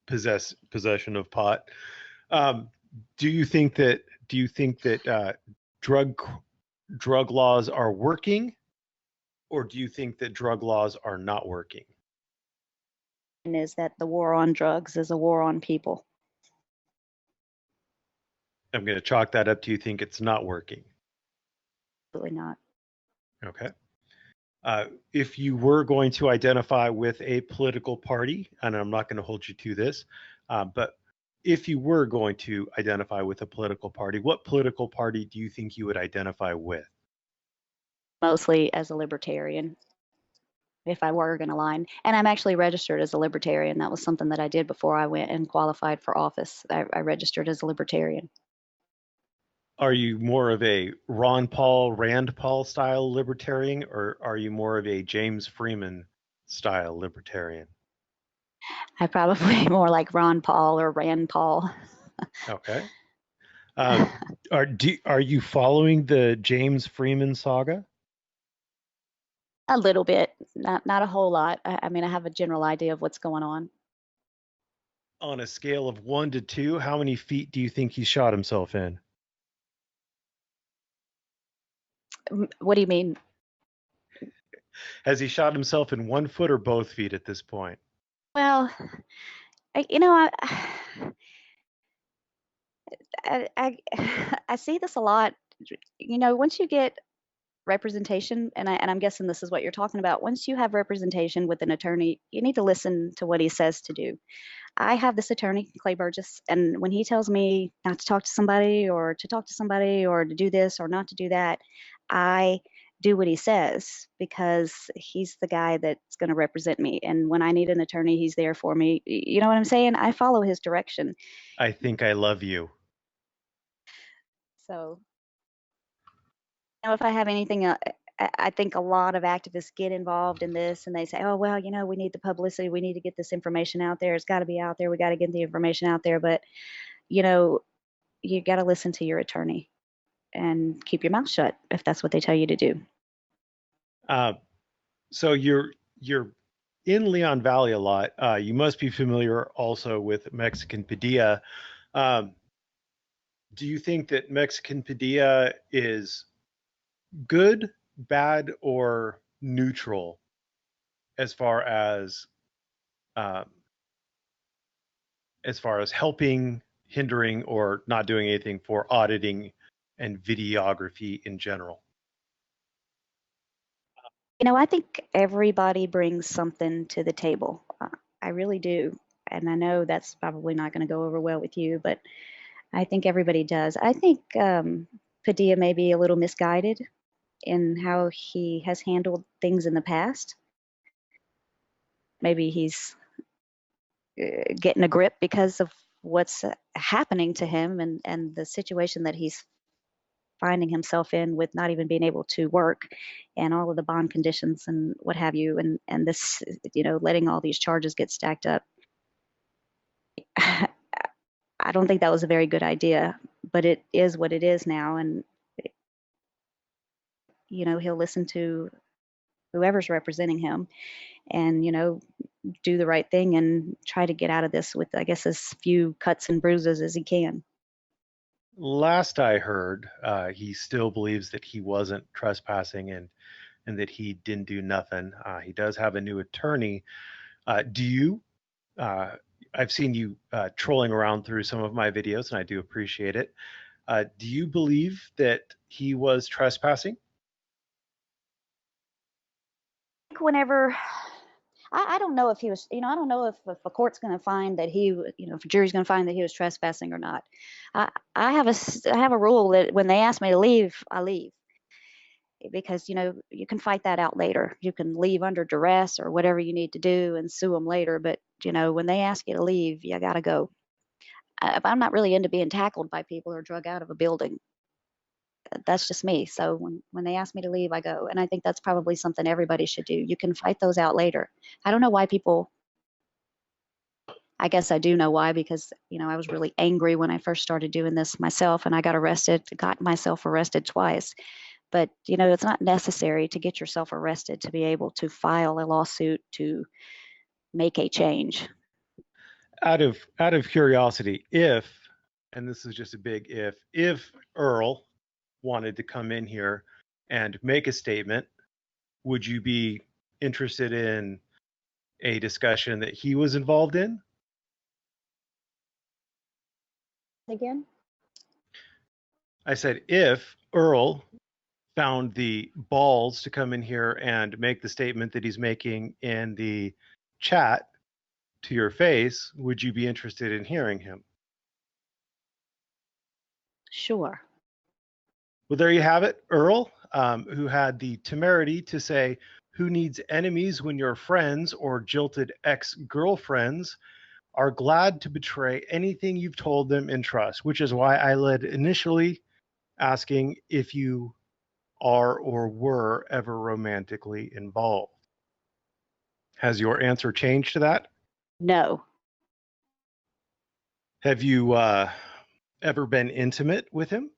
possession of pot. Um, do you think that drug laws are working, or do you think that drug laws are not working? And is that the war on drugs is a war on people. I'm going to chalk that up to you think it's not working. Absolutely not. Okay. If you were going to identify with a political party, and I'm not going to hold you to this, but if you were going to identify with a political party, what political party do you think you would identify with? Mostly as a libertarian, if I were going to lie. And I'm actually registered as a libertarian. That was something that I did before I went and qualified for office. I registered as a libertarian. Are you more of a Ron Paul, Rand Paul style libertarian, or are you more of a James Freeman style libertarian? I probably more like Ron Paul or Rand Paul. Okay. Are you following the James Freeman saga? A little bit, not a whole lot. I mean, I have a general idea of what's going on. On a scale of 1 to 2, how many feet do you think he shot himself in? What do you mean? Has he shot himself in 1 foot or both feet at this point? Well, I see this a lot. Once you get representation, and I'm guessing this is what you're talking about. Once you have representation with an attorney, you need to listen to what he says to do. I have this attorney, Clay Burgess, and when he tells me not to talk to somebody or to talk to somebody or to do this or not to do that, I do what he says because he's the guy that's going to represent me. And when I need an attorney, he's there for me. You know what I'm saying? I follow his direction. I think I love you. So, if I have anything, I think a lot of activists get involved in this and they say, oh, well, we need the publicity. We need to get this information out there. It's got to be out there. We got to get the information out there. But, you got to listen to your attorney and keep your mouth shut if that's what they tell you to do. So you're in Leon Valley a lot. You must be familiar also with Mexican Padilla. Do you think that Mexican Padilla is good, bad, or neutral as far as helping, hindering, or not doing anything for auditing and videography in general? I think everybody brings something to the table. I really do. And I know that's probably not going to go over well with you, but I think everybody does. I think Padilla may be a little misguided in how he has handled things in the past. Maybe he's getting a grip because of what's happening to him and the situation that he's finding himself in with not even being able to work and all of the bond conditions and what have you, and this, letting all these charges get stacked up. I don't think that was a very good idea, but it is what it is now, and he'll listen to whoever's representing him and do the right thing and try to get out of this with, I guess, as few cuts and bruises as he can. Last I heard, he still believes that he wasn't trespassing and that he didn't do nothing. He does have a new attorney. Do you? I've seen you trolling around through some of my videos, and I do appreciate it. Do you believe that he was trespassing? Whenever I don't know if he was, I don't know if a court's going to find that he, if a jury's going to find that he was trespassing or not. I have a rule that when they ask me to leave, I leave, because you can fight that out later. You can leave under duress or whatever you need to do and sue them later. But when they ask you to leave, you got to go. I'm not really into being tackled by people or drug out of a building. That's just me. So when they ask me to leave, I go. And I think that's probably something everybody should do. You can fight those out later. I don't know why people, I guess I do know why, because, you know, I was really angry when I first started doing this myself, and I got myself arrested twice. But, you know, it's not necessary to get yourself arrested to be able to file a lawsuit to make a change. Out of curiosity, if, and this is just a big if Earl wanted to come in here and make a statement, would you be interested in a discussion that he was involved in? Again? I said, if Earl found the balls to come in here and make the statement that he's making in the chat to your face, would you be interested in hearing him? Sure. Well, there you have it, Earl, who had the temerity to say, who needs enemies when your friends or jilted ex-girlfriends are glad to betray anything you've told them in trust, which is why I led initially asking if you are or were ever romantically involved. Has your answer changed to that? No. Have you ever been intimate with him?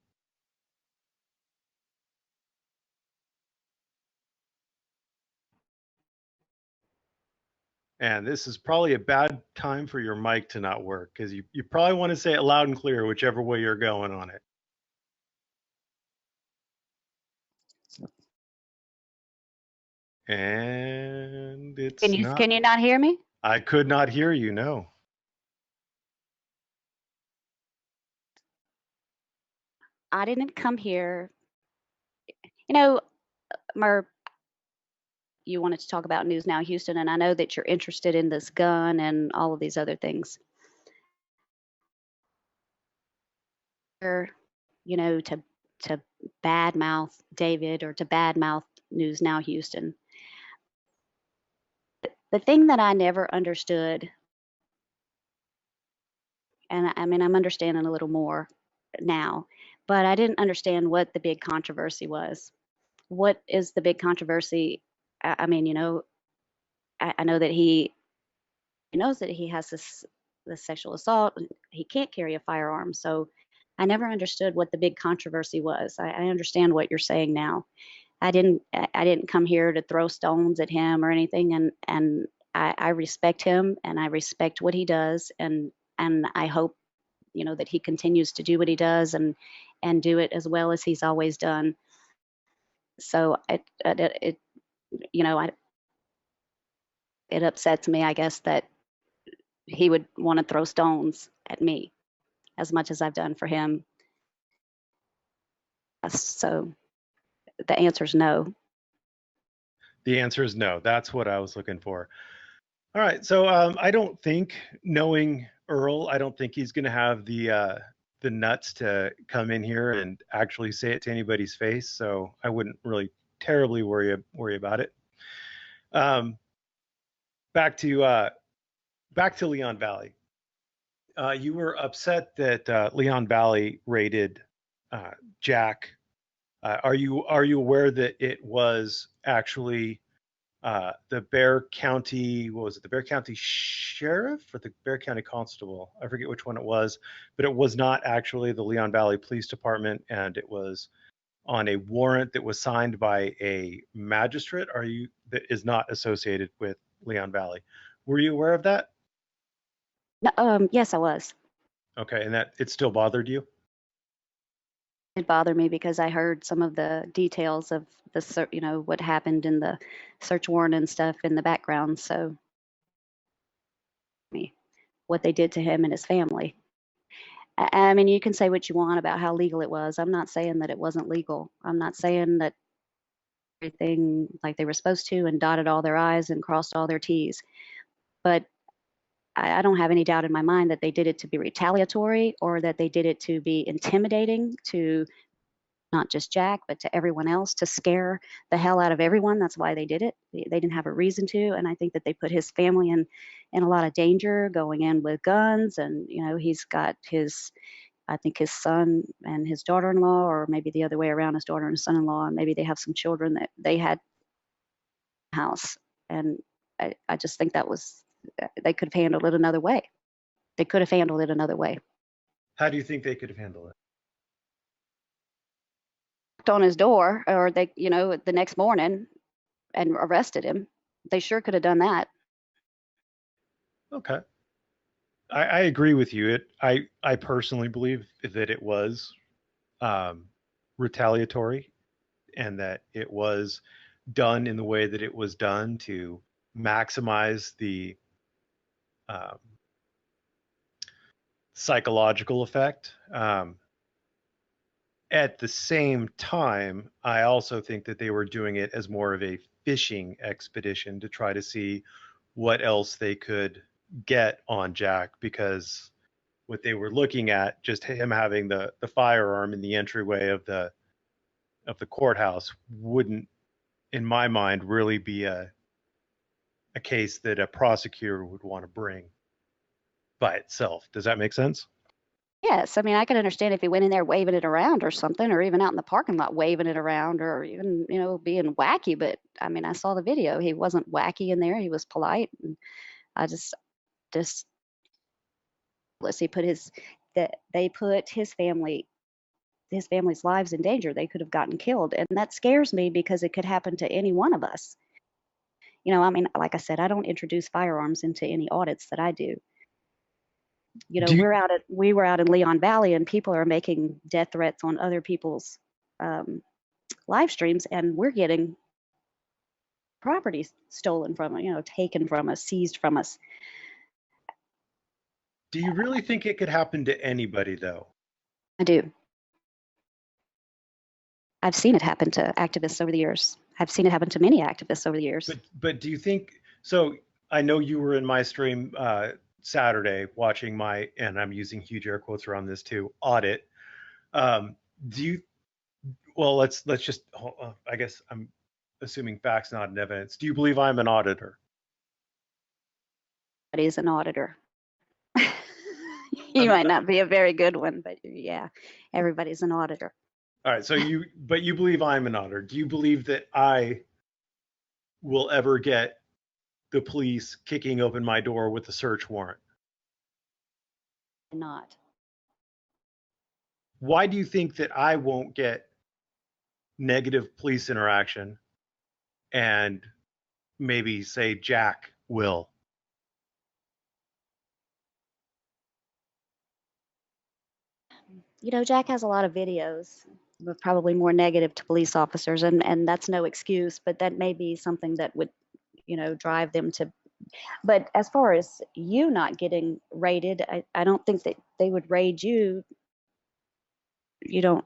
And this is probably a bad time for your mic to not work, because you probably want to say it loud and clear, whichever way you're going on it. And it's not. Can you not hear me? I could not hear you, no. I didn't come here. You know, Merb, you wanted to talk about News Now Houston, and I know that you're interested in this gun and all of these other things. You know, to badmouth David or to badmouth News Now Houston. The thing that I never understood, and I mean, I'm understanding a little more now, but I didn't understand what the big controversy was. What is the big controversy? I mean, you know, I know that he knows that he has this sexual assault. He can't carry a firearm, so I never understood what the big controversy was. I understand what you're saying now. I didn't come here to throw stones at him or anything, and I respect him and I respect what he does, and I hope, you know, that he continues to do what he does and do it as well as he's always done. So it you know, it upsets me, I guess, that he would want to throw stones at me as much as I've done for him. So the answer is no. The answer is no. That's what I was looking for. All right. So I don't think, knowing Earl, I don't think he's going to have the nuts to come in here and actually say it to anybody's face. So I wouldn't really terribly worry about it. Back to Leon Valley. You were upset that Leon Valley raided Jack. Are you aware that it was actually the Bexar County, what was it, the Bexar County Sheriff or the Bexar County Constable? I forget which one it was, but it was not actually the Leon Valley Police Department, and it was on a warrant that was signed by a magistrate. That is not associated with Leon Valley. Were you aware of that? No, yes, I was. Okay, and that it still bothered you? It bothered me because I heard some of the details of the, you know, what happened in the search warrant and stuff in the background. So, what they did to him and his family. I mean, you can say what you want about how legal it was. I'm not saying that it wasn't legal. I'm not saying that everything like they were supposed to and dotted all their I's and crossed all their T's. But I don't have any doubt in my mind that they did it to be retaliatory or that they did it to be intimidating, to not just Jack, but to everyone else, to scare the hell out of everyone. That's why they did it. They didn't have a reason to, and I think that they put his family in a lot of danger, going in with guns. And he's got I think his son and his daughter-in-law, or maybe the other way around, his daughter and son-in-law, and maybe they have some children that they had in the house. And I just think they could have handled it another way. They could have handled it another way. How do you think they could have handled it? On his door, or they, the next morning, and arrested him. They sure could have done that. Okay. I agree with you. I personally believe that it was retaliatory, and that it was done in the way that it was done to maximize the psychological effect. At the same time, I also think that they were doing it as more of a fishing expedition to try to see what else they could get on Jack, because what they were looking at, just him having the firearm in the entryway of the courthouse, wouldn't, in my mind, really be a case that a prosecutor would want to bring by itself. Does that make sense? Yes, I mean, I can understand if he went in there waving it around or something, or even out in the parking lot waving it around, or even, being wacky. But I mean, I saw the video. He wasn't wacky in there. He was polite. And I just, he put they put his family's lives in danger. They could have gotten killed. And that scares me, because it could happen to any one of us. I mean, like I said, I don't introduce firearms into any audits that I do. Do you, we were out in Leon Valley, and people are making death threats on other people's live streams, and we're getting property stolen from us, taken from us, seized from us. do you really think it could happen to anybody, though? I do. I've seen it happen to activists over the years. I've seen it happen to many activists over the years. But do you think so? I know you were in my stream Saturday watching my, and I'm using huge air quotes around this too, audit. Do you? Well, let's just. I guess I'm assuming facts, not evidence. Do you believe I'm an auditor? Everybody is an auditor. You might not be a very good one, but yeah, everybody's an auditor. All right. So you believe I'm an auditor. Do you believe that I will ever get the police kicking open my door with a search warrant? Not. Why do you think that I won't get negative police interaction, and maybe say Jack will? Jack has a lot of videos with probably more negative to police officers, and that's no excuse, but that may be something that would, drive them to. But as far as you not getting raided, I don't think that they would raid you. You don't.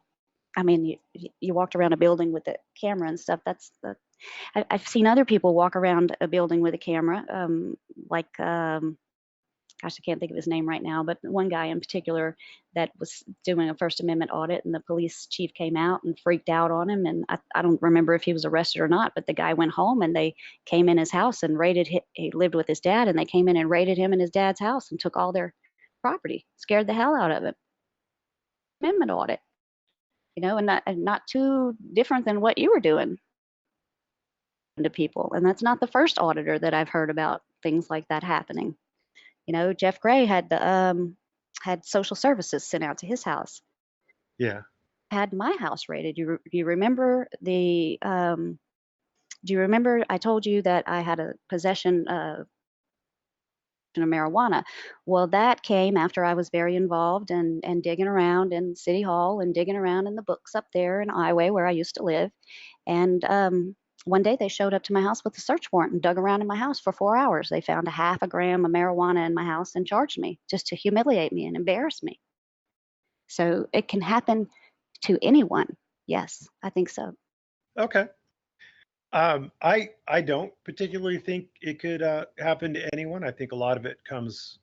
I mean, you walked around a building with a camera and stuff. I've seen other people walk around a building with a camera, gosh, I can't think of his name right now, but one guy in particular that was doing a First Amendment audit, and the police chief came out and freaked out on him. And I don't remember if he was arrested or not, but the guy went home, and they came in his house and raided him. He lived with his dad, and they came in and raided him in his dad's house and took all their property, scared the hell out of him. Amendment audit, and not too different than what you were doing to people. And that's not the first auditor that I've heard about things like that happening. Jeff Gray had had social services sent out to his house. Yeah. Had my house raided. You remember the? Do you remember I told you that I had a possession of marijuana? Well, that came after I was very involved and digging around in City Hall and digging around in the books up there in Iowa where I used to live. And one day they showed up to my house with a search warrant and dug around in my house for 4 hours. They found a half a gram of marijuana in my house and charged me just to humiliate me and embarrass me. So it can happen to anyone. Yes, I think so. Okay. I don't particularly think it could happen to anyone. I think a lot of it comes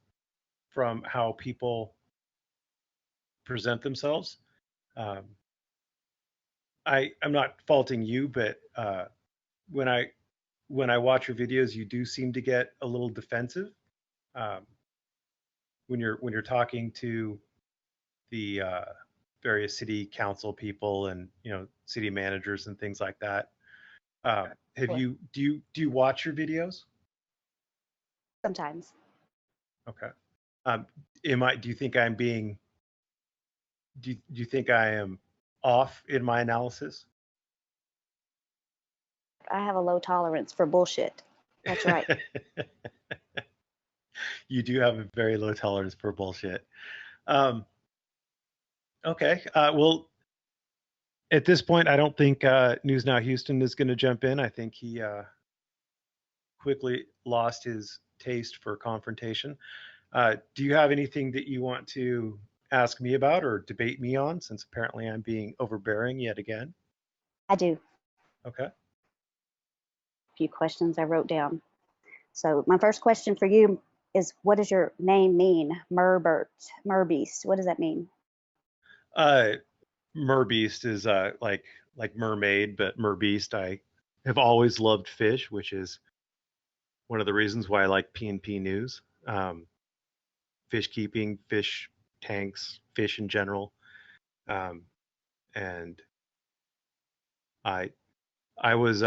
from how people present themselves. I'm not faulting you, but when I when I watch your videos, you do seem to get a little defensive um, when you're talking to the various city council people and city managers and things like that. Have Sure. you do you watch your videos? Sometimes. Okay. Um, am I? Do you think I'm being? Do you think I am off in my analysis? I have a low tolerance for bullshit. That's right. You do have a very low tolerance for bullshit. Um, okay. Well, at this point, I don't think News Now Houston is going to jump in. I think he quickly lost his taste for confrontation. Do you have anything that you want to ask me about or debate me on, since apparently I'm being overbearing yet again? I do. Okay. A few questions I wrote down. So my first question for you is, what does your name mean? Merbert, Merbeast. What does that mean? Uh, Merbeast is like mermaid, but Merbeast. I have always loved fish, which is one of the reasons why I like P&P News. Fish keeping, fish tanks, fish in general. Um, and I I was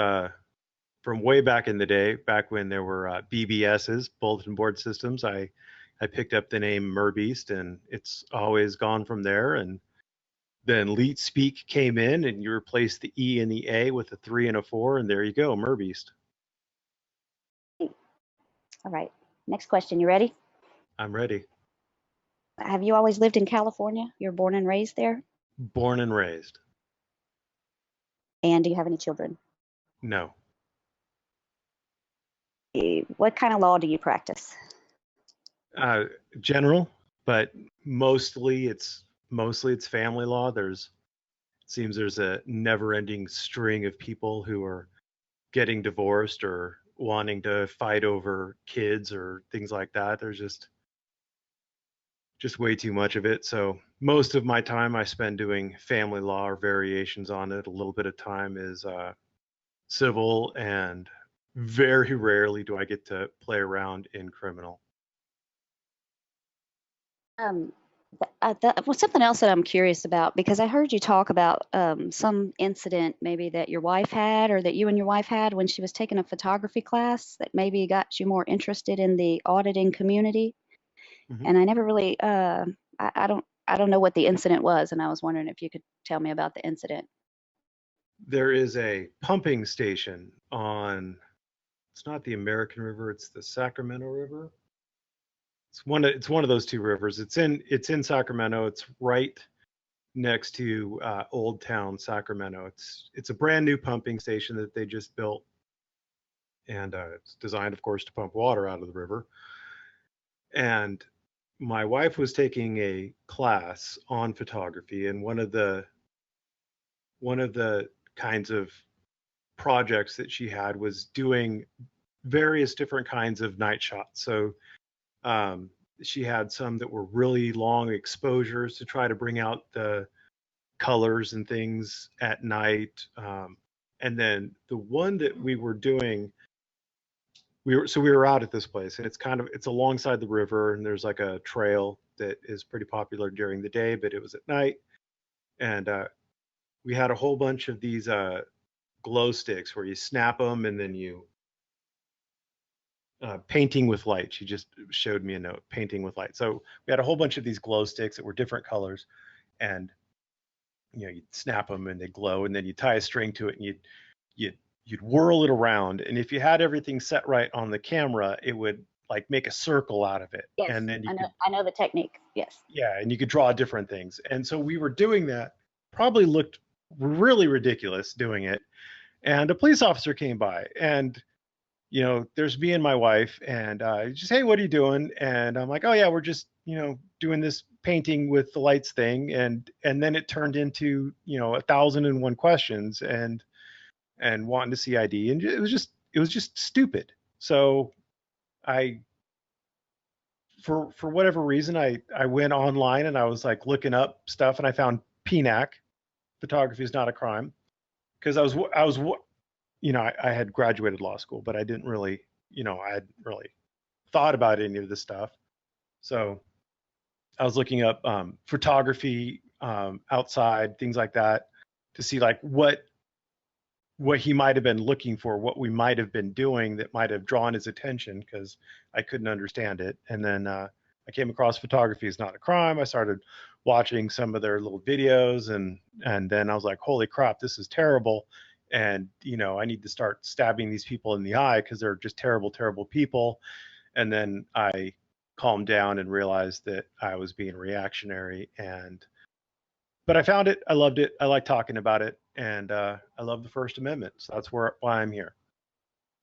from way back in the day, back when there were BBSs, bulletin board systems. I picked up the name Merbeast, and it's always gone from there. And then Leet Speak came in, and you replaced the E and the A with a 3 and a 4, and there you go, Merbeast. All right. Next question. You ready? I'm ready. Have you always lived in California? You're born and raised there? Born and raised. And do you have any children? No. What kind of law do you practice? Uh, General, but mostly it's family law. It seems there's a never-ending string of people who are getting divorced or wanting to fight over kids or things like that. There's just way too much of it. So most of my time I spend doing family law or variations on it. A little bit of time is civil, and very rarely do I get to play around in criminal. Um, well, something else that I'm curious about, because I heard you talk about some incident maybe that your wife had, or that you and your wife had when she was taking a photography class, that maybe got you more interested in the auditing community. Mhm. And I never really, I don't know what the incident was, and I was wondering if you could tell me about the incident. There is a pumping station on, it's not the American River, it's the Sacramento River. It's one of those two rivers. It's in Sacramento. It's right next to Old Town Sacramento. It's a brand new pumping station that they just built, and it's designed, of course, to pump water out of the river. And my wife was taking a class on photography, and one of the kinds of projects that she had was doing various different kinds of night shots. So um, she had some that were really long exposures to try to bring out the colors and things at night. And then the one that we were doing, we were out at this place, and it's alongside the river, and there's like a trail that is pretty popular during the day, but it was at night. And we had a whole bunch of these glow sticks where you snap them, and then you painting with light. She just showed me a note, painting with light. So we had a whole bunch of these glow sticks that were different colors, and you'd snap them and they glow, and then you tie a string to it, and you'd you'd whirl it around, and if you had everything set right on the camera, it would like make a circle out of it, Yes, and then you could, I know the technique. Yes. yeah, and you could draw different things. And so we were doing that, probably looked really ridiculous doing it, and a police officer came by, and there's me and my wife, and just, hey, what are you doing? And I'm like, oh yeah, we're just, doing this painting with the lights thing. And then it turned into, 1,001 questions, and wanting to see ID. And it was just stupid. So I, for whatever reason, I went online and I was like looking up stuff, and I found PNAC, photography is not a crime. because I had graduated law school, but I didn't really, I hadn't really thought about any of this stuff. So I was looking up photography, outside, things like that, to see like what he might have been looking for, what we might have been doing that might have drawn his attention, because I couldn't understand it. And then I came across Photography is Not a Crime. I started watching some of their little videos, and then I was like, holy crap, this is terrible. And I need to start stabbing these people in the eye because they're just terrible, terrible people. And then I calmed down and realized that I was being reactionary. But I found it. I loved it. I like talking about it, and I love the First Amendment. So that's why I'm here.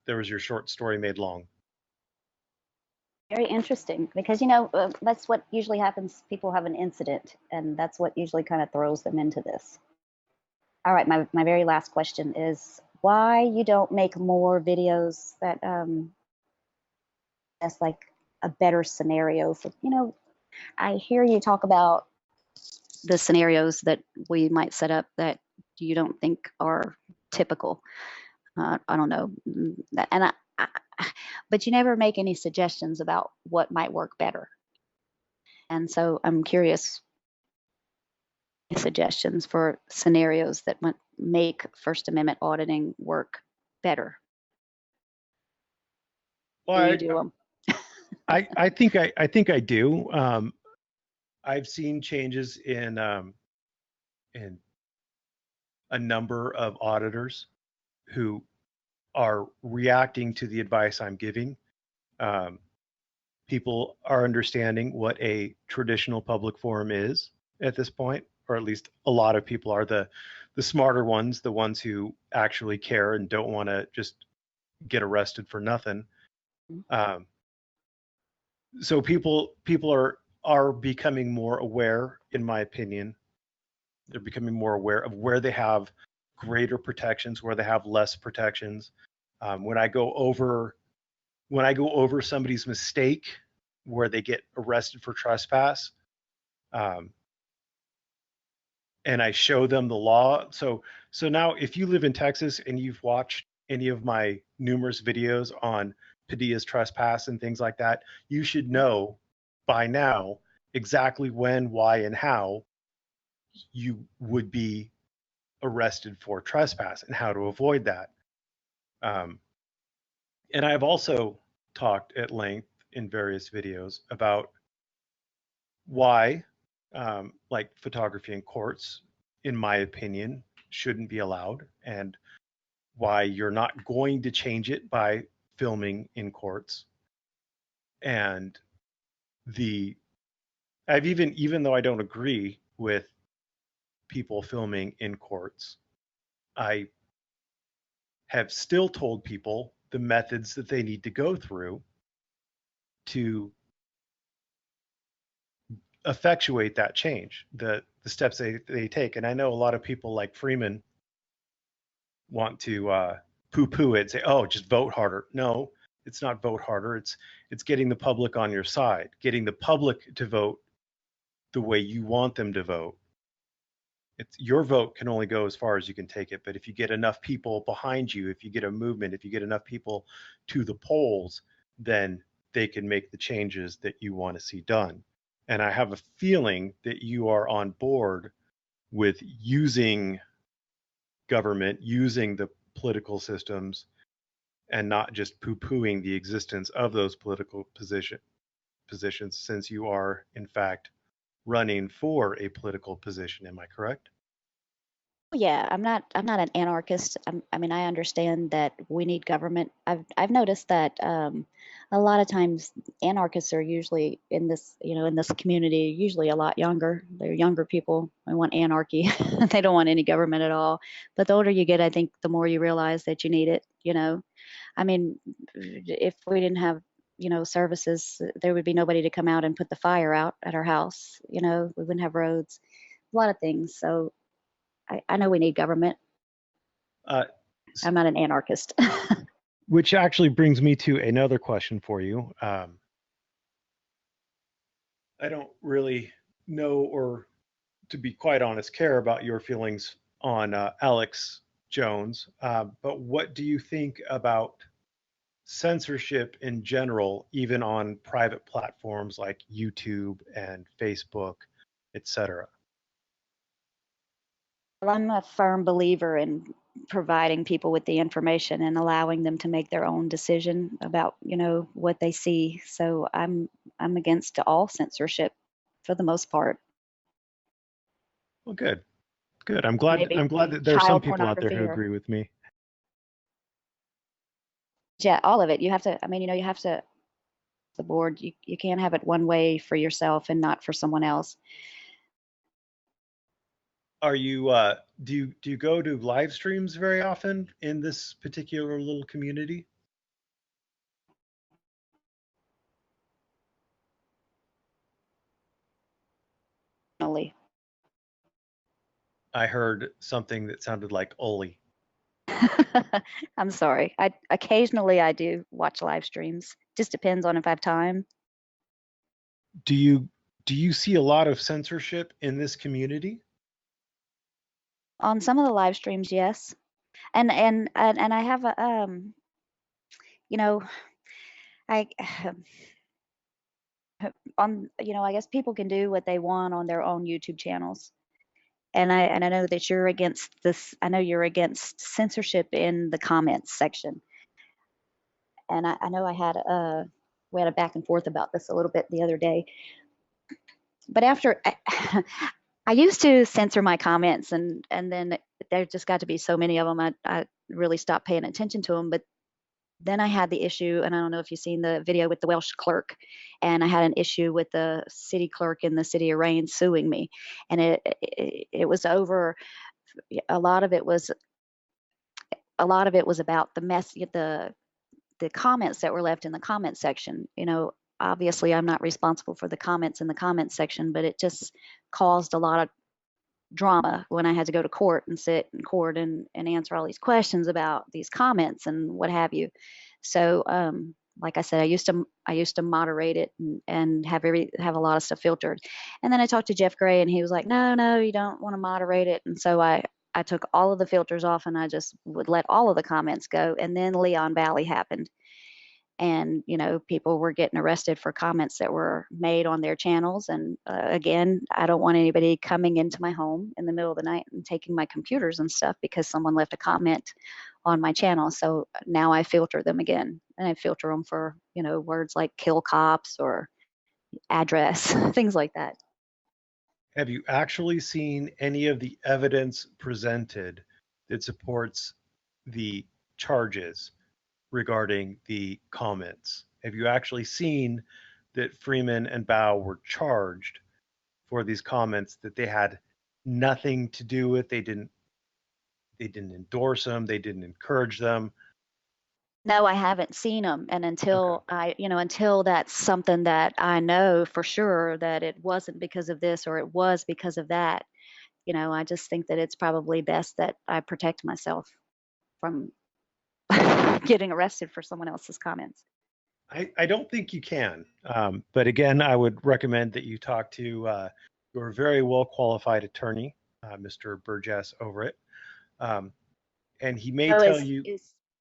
There was your short story made long. Very interesting, because that's what usually happens. People have an incident, and that's what usually kind of throws them into this. All right, my very last question is why you don't make more videos that that's like a better scenario for, I hear you talk about the scenarios that we might set up that you don't think are typical. I don't know, and but you never make any suggestions about what might work better. And so I'm curious, suggestions for scenarios that might make First Amendment auditing work better. Well, Do you do them? I think I do. I've seen changes in a number of auditors who are reacting to the advice I'm giving. People are understanding what a traditional public forum is at this point, or at least a lot of people are. The smarter ones, the ones who actually care and don't want to just get arrested for nothing. So people are becoming more aware, in my opinion. They're becoming more aware of where they have greater protections, where they have less protections. When I go over somebody's mistake, where they get arrested for trespass, and I show them the law. So now, if you live in Texas and you've watched any of my numerous videos on Padilla's trespass and things like that, you should know by now exactly when, why, and how you would be arrested for trespass and how to avoid that. And I've also talked at length in various videos about why, like photography in courts, in my opinion, shouldn't be allowed, and why you're not going to change it by filming in courts. And even though I don't agree with people filming in courts, I have still told people the methods that they need to go through to effectuate that change, the steps they take. And I know a lot of people like Freeman want to poo-poo it, say, oh, just vote harder. No, it's not vote harder. It's getting the public on your side, getting the public to vote the way you want them to vote. Your vote can only go as far as you can take it. But if you get enough people behind you, if you get a movement, if you get enough people to the polls, then they can make the changes that you want to see done. And I have a feeling that you are on board with using government, using the political systems, and not just poo-pooing the existence of those political positions, since you are, in fact, running for a political position. Am I correct? Yeah, I'm not an anarchist. I mean, I understand that we need government. I've noticed that a lot of times anarchists are usually in this, in this community, usually a lot younger. They're younger people. They want anarchy. They don't want any government at all. But the older you get, I think the more you realize that you need it, I mean, if we didn't have, services, there would be nobody to come out and put the fire out at our house. We wouldn't have roads, a lot of things. So I know we need government. I'm not an anarchist. Which actually brings me to another question for you. I don't really know, or to be quite honest, care about your feelings on Alex Jones, but what do you think about censorship in general, even on private platforms like YouTube and Facebook, etc.? Well, I'm a firm believer in providing people with the information and allowing them to make their own decision about, what they see. So I'm against all censorship for the most part. Well, good, good. I'm glad. Maybe I'm glad that there are some child people out there pornography who or agree with me. yeah, all of it. You have to. I mean, you have to. The board. You can't have it one way for yourself and not for someone else. Are you do you go to live streams very often in this particular little community? Only. I heard something that sounded like Oli. I'm sorry. I occasionally I do watch live streams. Just depends on if I have time. Do you see a lot of censorship in this community? On some of the live streams, yes. And I have a you know, I on I guess people can do what they want on their own YouTube channels. And I know that you're against this. I know you're against censorship in the comments section. And I know we had a back and forth about this a little bit the other day. But after I used to censor my comments, and then there just got to be so many of them. I really stopped paying attention to them. But then I had the issue, and I don't know if you've seen the video with the Welsh clerk, and I had an issue with the city clerk in the city of Rain suing me, and it was over. A lot of it was about the comments that were left in the comment section. Obviously I'm not responsible for the comments in the comment section, but it just caused a lot of drama when I had to go to court and sit in court and answer all these questions about these comments and what have you. So like I said, I used to moderate it and have a lot of stuff filtered. And then I talked to Jeff Gray, and he was like, no, you don't want to moderate it. And so I took all of the filters off, and I just would let all of the comments go. And then Leon Valley happened. And, people were getting arrested for comments that were made on their channels. And again, I don't want anybody coming into my home in the middle of the night and taking my computers and stuff because someone left a comment on my channel. So now I filter them again, and I filter them for, words like kill cops or address, things like that. Have you actually seen any of the evidence presented that supports the charges regarding the comments? Have you actually seen that Freeman and Bao were charged for these comments that they had nothing to do with? They didn't endorse them, they didn't encourage them? No, I haven't seen them. And until until that's something that I know for sure that it wasn't because of this or it was because of that, I just think that it's probably best that I protect myself from getting arrested for someone else's comments. I don't think you can. But again, I would recommend that you talk to your very well qualified attorney, Mr. Burgess over it. And he may So tell you.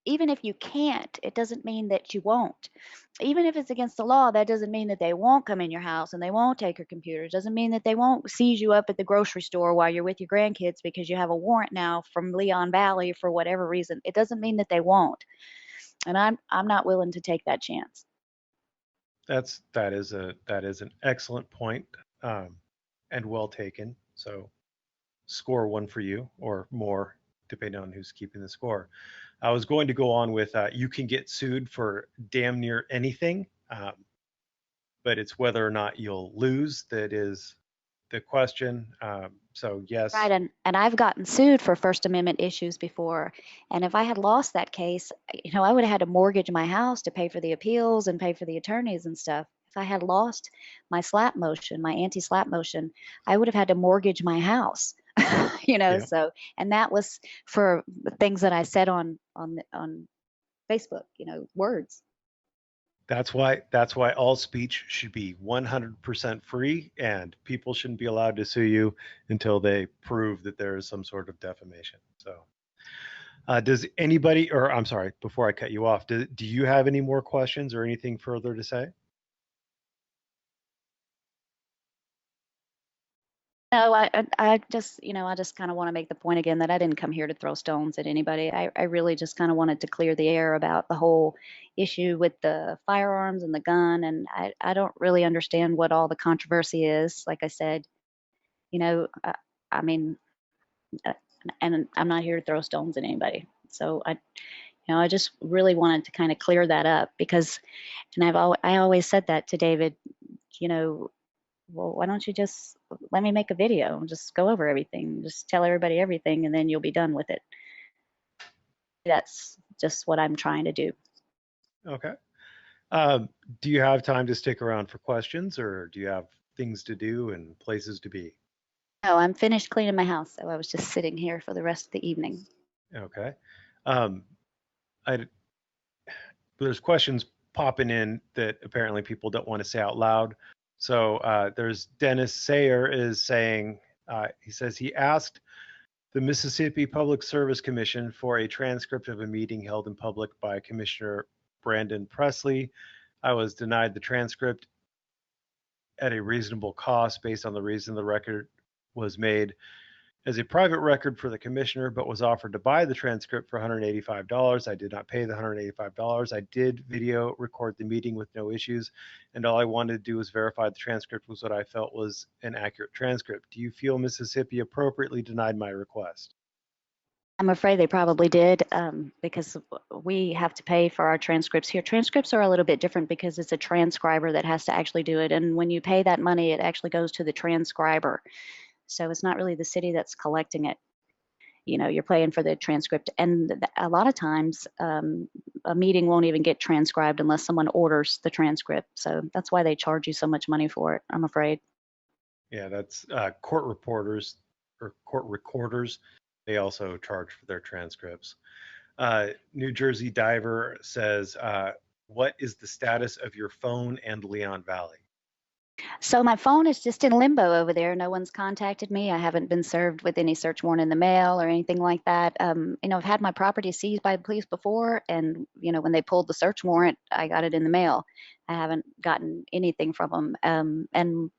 even if you can't, it doesn't mean that you won't. Even if it's against the law, that doesn't mean that they won't come in your house and they won't take your computers. Doesn't mean that they won't seize you up at the grocery store while you're with your grandkids because you have a warrant now from Leon Valley for whatever reason. It doesn't mean that they won't. And I'm not willing to take that chance. That is an excellent point, and well taken. So score one for you, or more, depending on who's keeping the score. I was going to go on with you can get sued for damn near anything, but it's whether or not you'll lose that is the question. So yes. Right, and I've gotten sued for First Amendment issues before, and if I had lost that case, I would have had to mortgage my house to pay for the appeals and pay for the attorneys and stuff. If I had lost my SLAPP motion, my anti-SLAPP motion, I would have had to mortgage my house. Yeah. So, and that was for things that I said on Facebook, words. That's why all speech should be 100% free, and people shouldn't be allowed to sue you until they prove that there is some sort of defamation. So Does anybody, or I'm sorry, before I cut you off, do you have any more questions or anything further to say? No, I just, I just kind of want to make the point again that I didn't come here to throw stones at anybody. I really just kind of wanted to clear the air about the whole issue with the firearms and the gun. And I don't really understand what all the controversy is. Like I said, you know, I mean, uh, and I'm not here to throw stones at anybody. So I just really wanted to kind of clear that up because, and I always said that to David, you know, well, why don't you just let me make a video and just go over everything, just tell everybody everything, and then you'll be done with it. That's just what I'm trying to do. Okay. Um, do you have time to stick around for questions, or do you have things to do and places to be? No, I'm finished cleaning my house, so I was just sitting here for the rest of the evening. Okay. Um, I, there's questions popping in that apparently people don't want to say out loud. So there's Dennis Sayer is saying, he says he asked the Mississippi Public Service Commission for a transcript of a meeting held in public by Commissioner Brandon Presley. I was denied the transcript at a reasonable cost based on the reason the record was made as a private record for the commissioner, but was offered to buy the transcript for $185. I did not pay the $185. I did video record the meeting with no issues, and all I wanted to do was verify the transcript was what I felt was an accurate transcript. Do you feel Mississippi appropriately denied my request? I'm afraid they probably did because we have to pay for our transcripts here. Transcripts are a little bit different because it's a transcriber that has to actually do it. And when you pay that money, it actually goes to the transcriber. So it's not really the city that's collecting it. You're paying for the transcript. And a lot of times, a meeting won't even get transcribed unless someone orders the transcript. So that's why they charge you so much money for it, I'm afraid. Yeah, that's court reporters or court recorders. They also charge for their transcripts. New Jersey Diver says, what is the status of your phone and Leon Valley? So my phone is just in limbo over there. No one's contacted me. I haven't been served with any search warrant in the mail or anything like that. I've had my property seized by the police before, and when they pulled the search warrant, I got it in the mail. I haven't gotten anything from them. And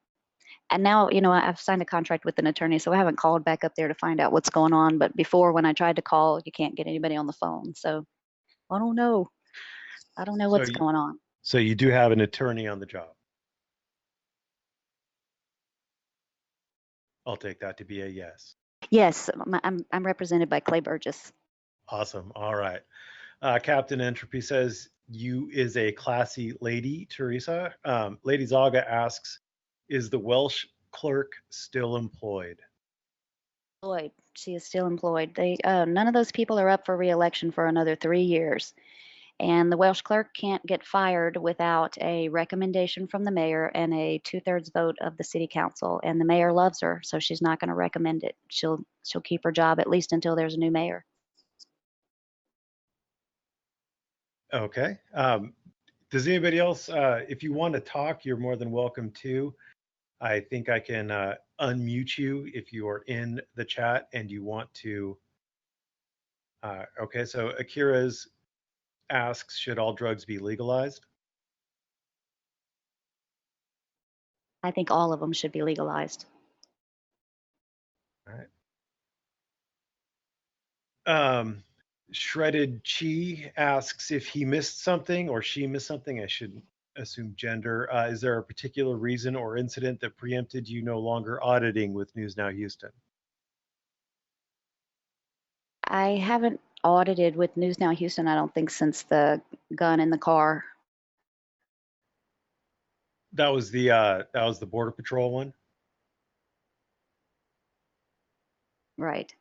now, I've signed a contract with an attorney, so I haven't called back up there to find out what's going on. But before, when I tried to call, you can't get anybody on the phone. So I don't know. I don't know So what's going on. So you do have an attorney on the job. I'll take that to be a yes. Yes, I'm represented by Clay Burgess. Awesome. All right. Captain Entropy says, you is a classy lady, Theresa. Lady Zaga asks, is the Welsh clerk still employed? Employed. She is still employed. None of those people are up for re-election for another 3 years. And the Welsh clerk can't get fired without a recommendation from the mayor and a 2/3 vote of the city council. And the mayor loves her, so she's not going to recommend it. She'll keep her job at least until there's a new mayor. Okay. Does anybody else, if you want to talk, you're more than welcome to. I think I can unmute you if you are in the chat and you want to. Okay, so Akira's asks, should all drugs be legalized? I think all of them should be legalized. All right. Shredded Chi asks if he missed something or she missed something. I shouldn't assume gender. Is there a particular reason or incident that preempted you no longer auditing with News Now Houston? I haven't audited with News Now Houston, I don't think, since the gun in the car. That was the Border Patrol one. Right.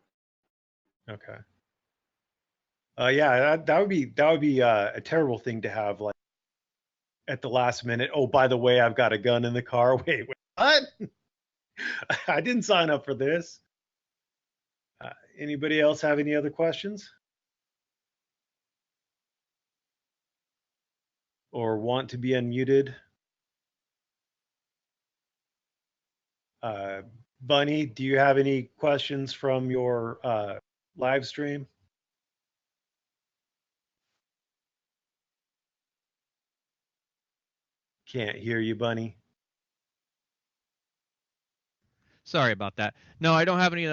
Okay. Yeah, that would be a terrible thing to have, like at the last minute. Oh, by the way, I've got a gun in the car. Wait, what? I didn't sign up for this. Anybody else have any other questions? Or want to be unmuted? Bunny, do you have any questions from your live stream? Can't hear you, Bunny. Sorry about that. No, I don't have any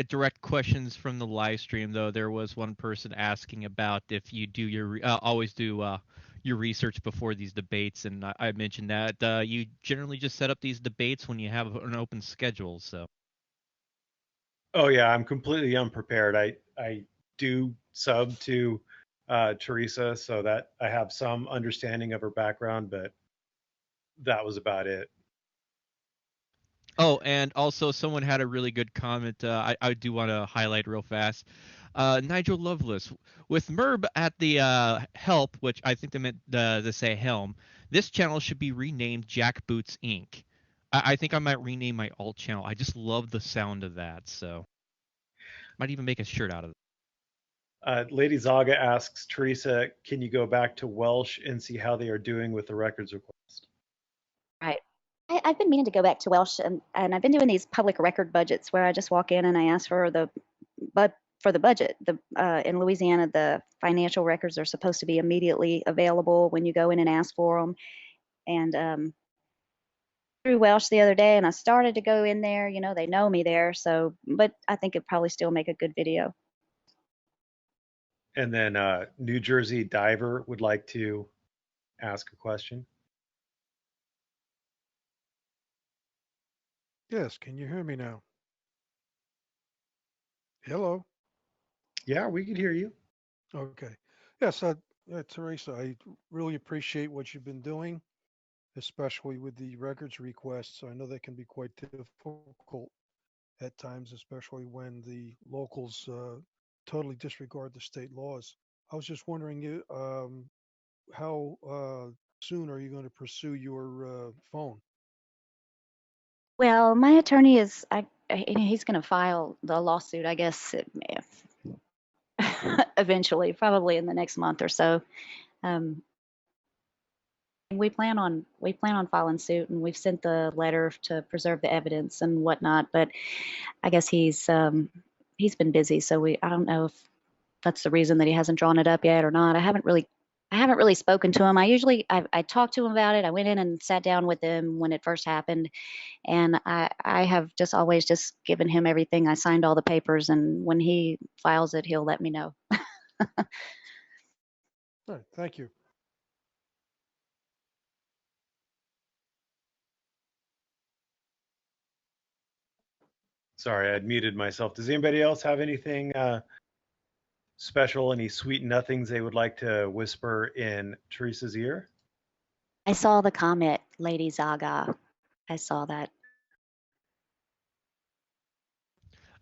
direct questions from the live stream, though. There was one person asking about if you do your always do your research before these debates, and I mentioned that you generally just set up these debates when you have an open schedule. So. Oh yeah, I'm completely unprepared. I do sub to Theresa, so that I have some understanding of her background, but that was about it. Oh, and also someone had a really good comment. I do want to highlight real fast. Nigel Lovelace with Merb at the help, which I think they meant to say helm. This channel should be renamed Jack Boots Inc. I think I might rename my alt channel. I just love the sound of that, so might even make a shirt out of it. Lady Zaga asks Theresa, "Can you go back to Welsh and see how they are doing with the records request?" Right. I've been meaning to go back to Welsh, and I've been doing these public record budgets where I just walk in and I ask for the budget. In Louisiana, the financial records are supposed to be immediately available when you go in and ask for them. And through Welsh the other day, and I started to go in there. You know, they know me there, so but I think it'd probably still make a good video. And then New Jersey Diver would like to ask a question. Yes, can you hear me now? Hello? Yeah, we could hear you. Okay. Yes, Theresa, I really appreciate what you've been doing, especially with the records requests. I know that can be quite difficult at times, especially when the locals totally disregard the state laws. I was just wondering how soon are you going to pursue your phone? Well, my attorney is he's going to file the lawsuit, I guess, eventually, probably in the next month or so. We plan on filing suit, and we've sent the letter to preserve the evidence and whatnot. But I guess he's been busy, so I don't know if that's the reason that he hasn't drawn it up yet or not. I haven't really spoken to him. I talked to him about it. I went in and sat down with him when it first happened, and I have just always just given him everything. I signed all the papers, and when he files it, he'll let me know. All right, thank you. Sorry, I'd muted myself. Does anybody else have anything special, any sweet nothings they would like to whisper in Theresa's ear? I saw the comment, Lady Zaga. I saw that.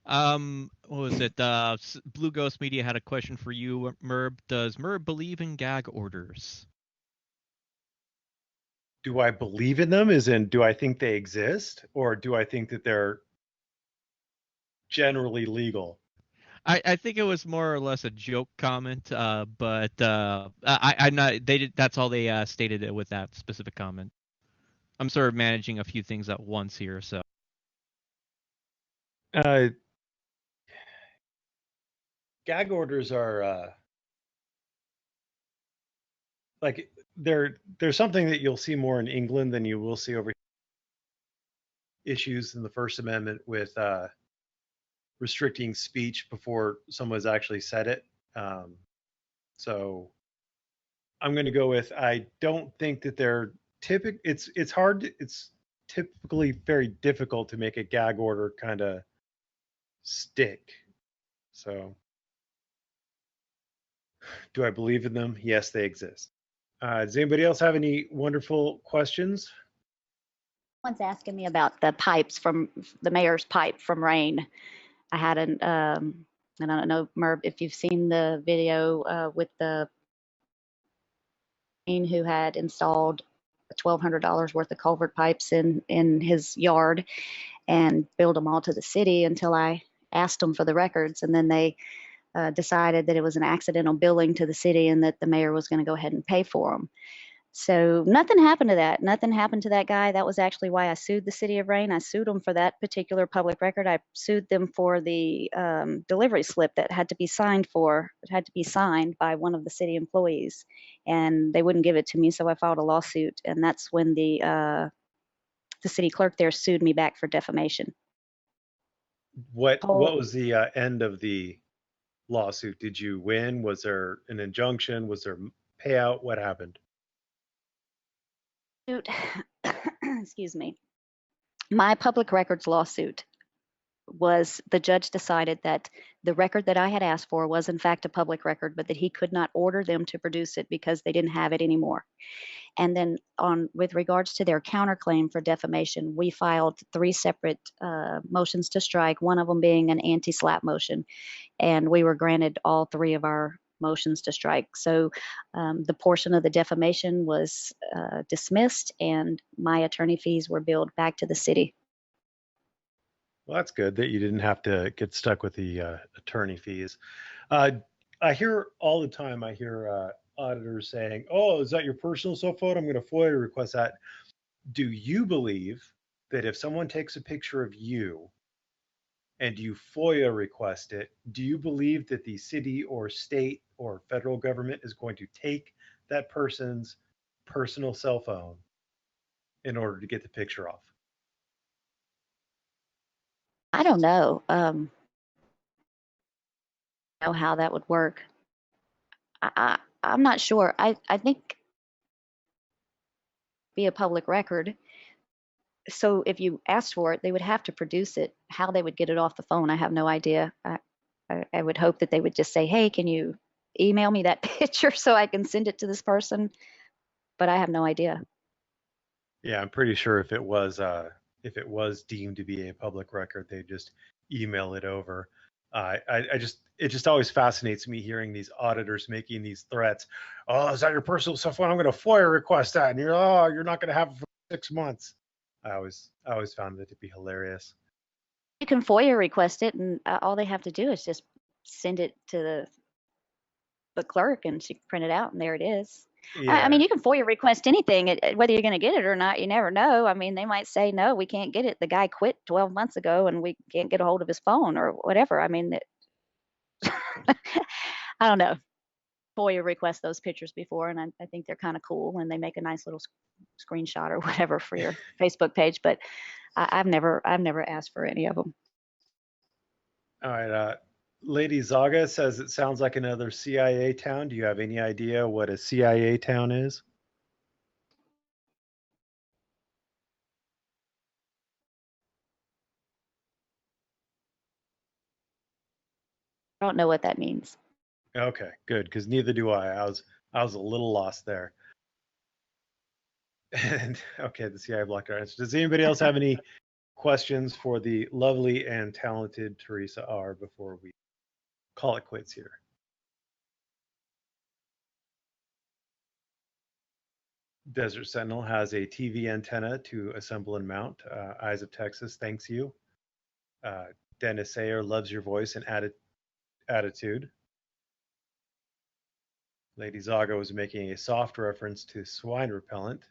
What was it? Blue Ghost Media had a question for you, Merb. Does Merb believe in gag orders? Do I believe in them? As in, do I think they exist? Or do I think that they're generally legal? I think it was more or less a joke comment, but I'm not. They did. That's all they stated with that specific comment. I'm sort of managing a few things at once here, so. Gag orders are like they're something that you'll see more in England than you will see over here. Issues in the First Amendment with restricting speech before someone's actually said it. So I'm going to go with I don't think that they're typical. It's hard. It's typically very difficult to make a gag order kind of stick. So do I believe in them? Yes, they exist. Does anybody else have any wonderful questions? Someone's asking me about the pipes from the mayor's pipe from rain. I had and I don't know, Merb, if you've seen the video with the who had installed $1,200 worth of culvert pipes in his yard and billed them all to the city until I asked them for the records, and then they decided that it was an accidental billing to the city and that the mayor was going to go ahead and pay for them. So nothing happened to that. Nothing happened to that guy. That was actually why I sued the city of Rain. I sued them for that particular public record. I sued them for the delivery slip that had to be signed for. It had to be signed by one of the city employees, and they wouldn't give it to me. So I filed a lawsuit, and that's when the city clerk there sued me back for defamation. What Oh. was the end of the lawsuit? Did you win? Was there an injunction? Was there payout? What happened? Excuse me. My public records lawsuit was, the judge decided that the record that I had asked for was in fact a public record, but that he could not order them to produce it because they didn't have it anymore. And then with regards to their counterclaim for defamation, we filed 3 separate motions to strike, one of them being an anti-SLAPP motion, and we were granted all 3 of our motions to strike. So the portion of the defamation was dismissed, and my attorney fees were billed back to the city. Well, that's good that you didn't have to get stuck with the attorney fees. I hear all the time, I hear auditors saying, oh, is that your personal cell phone? I'm going to FOIA request that. Do you believe that if someone takes a picture of you and you FOIA request it, do you believe that the city or state or federal government is going to take that person's personal cell phone in order to get the picture off? I don't know. Know how that would work. I'm not sure. I think be a public record. So if you asked for it, they would have to produce it. How they would get it off the phone, I have no idea. I would hope that they would just say, hey, can you email me that picture so I can send it to this person? But I have no idea. Yeah, I'm pretty sure if it was deemed to be a public record, they'd just email it over. It just always fascinates me hearing these auditors making these threats. Oh, is that your personal cell phone? I'm going to FOIA request that, and you're not going to have it for 6 months. I always found it to be hilarious. You can FOIA request it, and all they have to do is just send it to the clerk, and she can print it out, and there it is. Yeah. I mean, you can FOIA request anything, whether you're going to get it or not. You never know. I mean, they might say, no, we can't get it. The guy quit 12 months ago, and we can't get a hold of his phone or whatever. I mean, I don't know. FOIA request those pictures before, and I think they're kind of cool when they make a nice little screenshot or whatever for your Facebook page. But I've never asked for any of them. All right. Lady Zaga says it sounds like another CIA town. Do you have any idea what a CIA town is? I don't know what that means. Okay, good, because neither do I. I was a little lost there. And okay, the CIA blocked our answer. Does anybody else have any questions for the lovely and talented Theresa R. before we call it quits here? Desert Sentinel has a TV antenna to assemble and mount. Eyes of Texas thanks you. Dennis Sayer loves your voice and attitude. Lady Zaga was making a soft reference to swine repellent.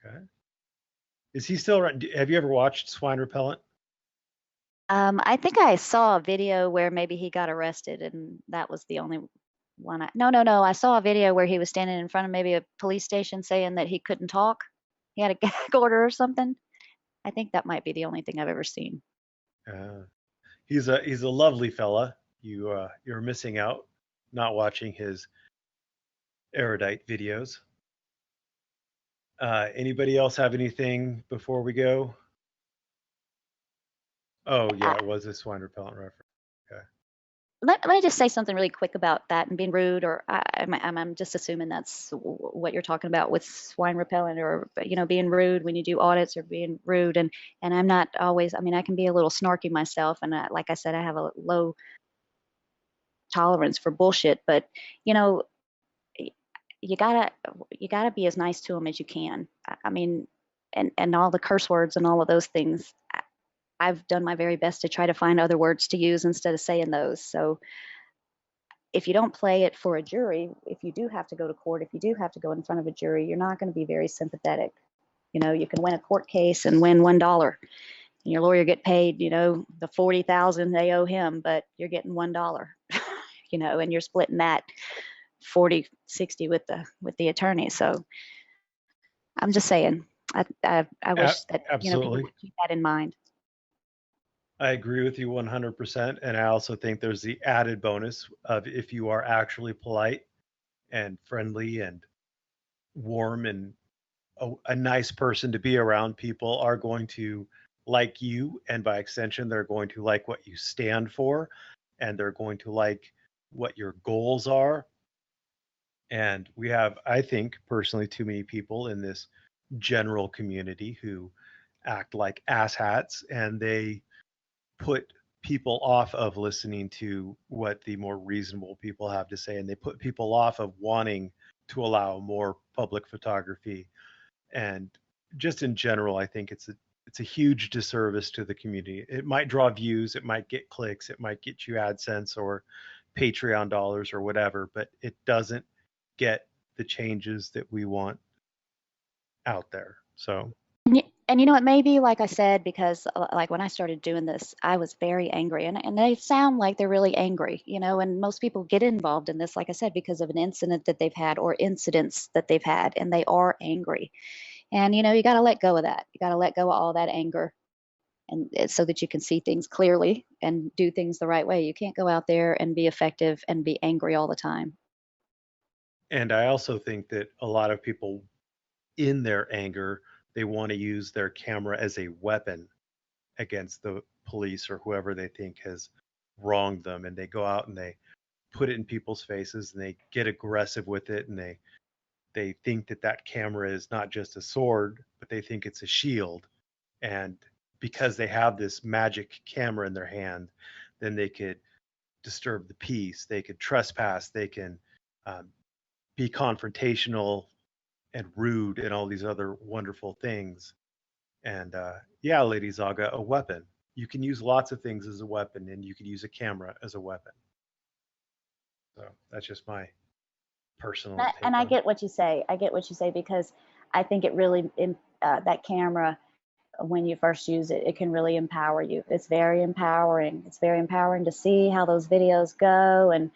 Okay. Is he still around? Have you ever watched Swine Repellent? I think I saw a video where maybe he got arrested, and that was the only one. No. I saw a video where he was standing in front of maybe a police station saying that he couldn't talk. He had a gag order or something. I think that might be the only thing I've ever seen. He's a lovely fella. You're missing out not watching his erudite videos. Anybody else have anything before we go? Oh yeah, it was a swine repellent reference. Okay. Let me just say something really quick about that and being rude, or I'm just assuming that's what you're talking about with swine repellent, or being rude when you do audits, or being rude. And I'm not always. I mean, I can be a little snarky myself, and like I said, I have a low tolerance for bullshit. But you gotta be as nice to them as you can. I mean, and all the curse words and all of those things. I've done my very best to try to find other words to use instead of saying those. So if you don't play it for a jury, if you do have to go to court, if you do have to go in front of a jury, you're not going to be very sympathetic. You know, you can win a court case and win $1. And your lawyer get paid, you know, the $40,000 they owe him, but you're getting $1, you know, and you're splitting that 40-60 with the attorney. So I'm just saying, I wish that, you know, people Absolutely. would keep that in mind. I agree with you 100%. And I also think there's the added bonus of if you are actually polite and friendly and warm and a nice person to be around, people are going to like you. And by extension, they're going to like what you stand for, and they're going to like what your goals are. And we have, I think, personally, too many people in this general community who act like asshats, and they put people off of listening to what the more reasonable people have to say, and they put people off of wanting to allow more public photography. And just in general, I think it's a huge disservice to the community. It might draw views, it might get clicks, it might get you AdSense or Patreon dollars or whatever, but it doesn't get the changes that we want out there. So, and you know, it may be, like I said, because like when I started doing this, I was very angry, and they sound like they're really angry, you know, and most people get involved in this, like I said, because of an incident that they've had or incidents that they've had, and they are angry. And, you know, you got to let go of that. You got to let go of all that anger, and so that you can see things clearly and do things the right way. You can't go out there and be effective and be angry all the time. and I also think that a lot of people in their anger, they want to use their camera as a weapon against the police or whoever they think has wronged them, and they go out and they put it in people's faces and they get aggressive with it, and they think that that camera is not just a sword, but they think it's a shield. And because they have this magic camera in their hand, then they could disturb the peace, they could trespass, they can be confrontational and rude and all these other wonderful things. And yeah, Lady Zaga, a weapon. You can use lots of things as a weapon, and you could use a camera as a weapon. So that's just my personal take And I on it. get what you say. I get what you say, because I think it really, that camera, when you first use it, it can really empower you. It's very empowering. It's very empowering to see how those videos go, and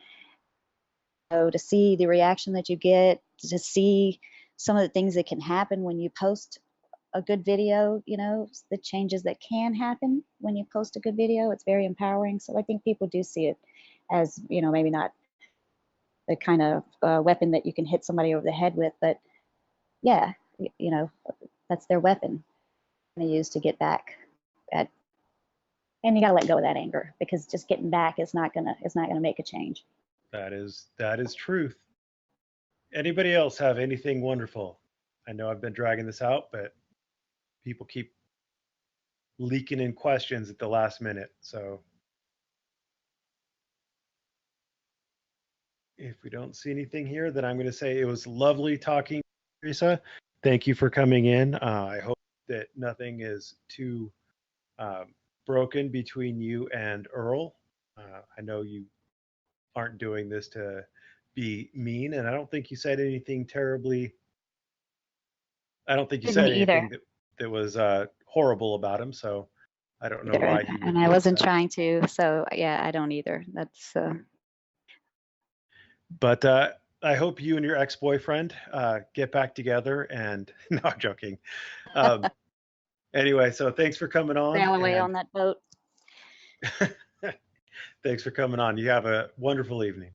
to see the reaction that you get, to see some of the things that can happen when you post a good video, you know, the changes that can happen when you post a good video. It's very empowering. So I think people do see it as, you know, maybe not the kind of weapon that you can hit somebody over the head with, but yeah, you know, that's their weapon they use to get back at. And you got to let go of that anger, because just getting back is not gonna make a change. That is truth. Anybody else have anything wonderful? I know I've been dragging this out, but people keep leaking in questions at the last minute. So if we don't see anything here, then I'm going to say it was lovely talking, Theresa. Thank you for coming in. I hope that nothing is too broken between you and Earl. I know you aren't doing this to be mean, and I don't think you said anything terribly. I don't think you said Didn't either. anything that was horrible about him. So I don't know why he would. And I wasn't trying to. So yeah, I don't either. That's. But I hope you and your ex-boyfriend get back together. And no, I'm joking. Anyway, so thanks for coming on. Sail away on that boat. Thanks for coming on. You have a wonderful evening.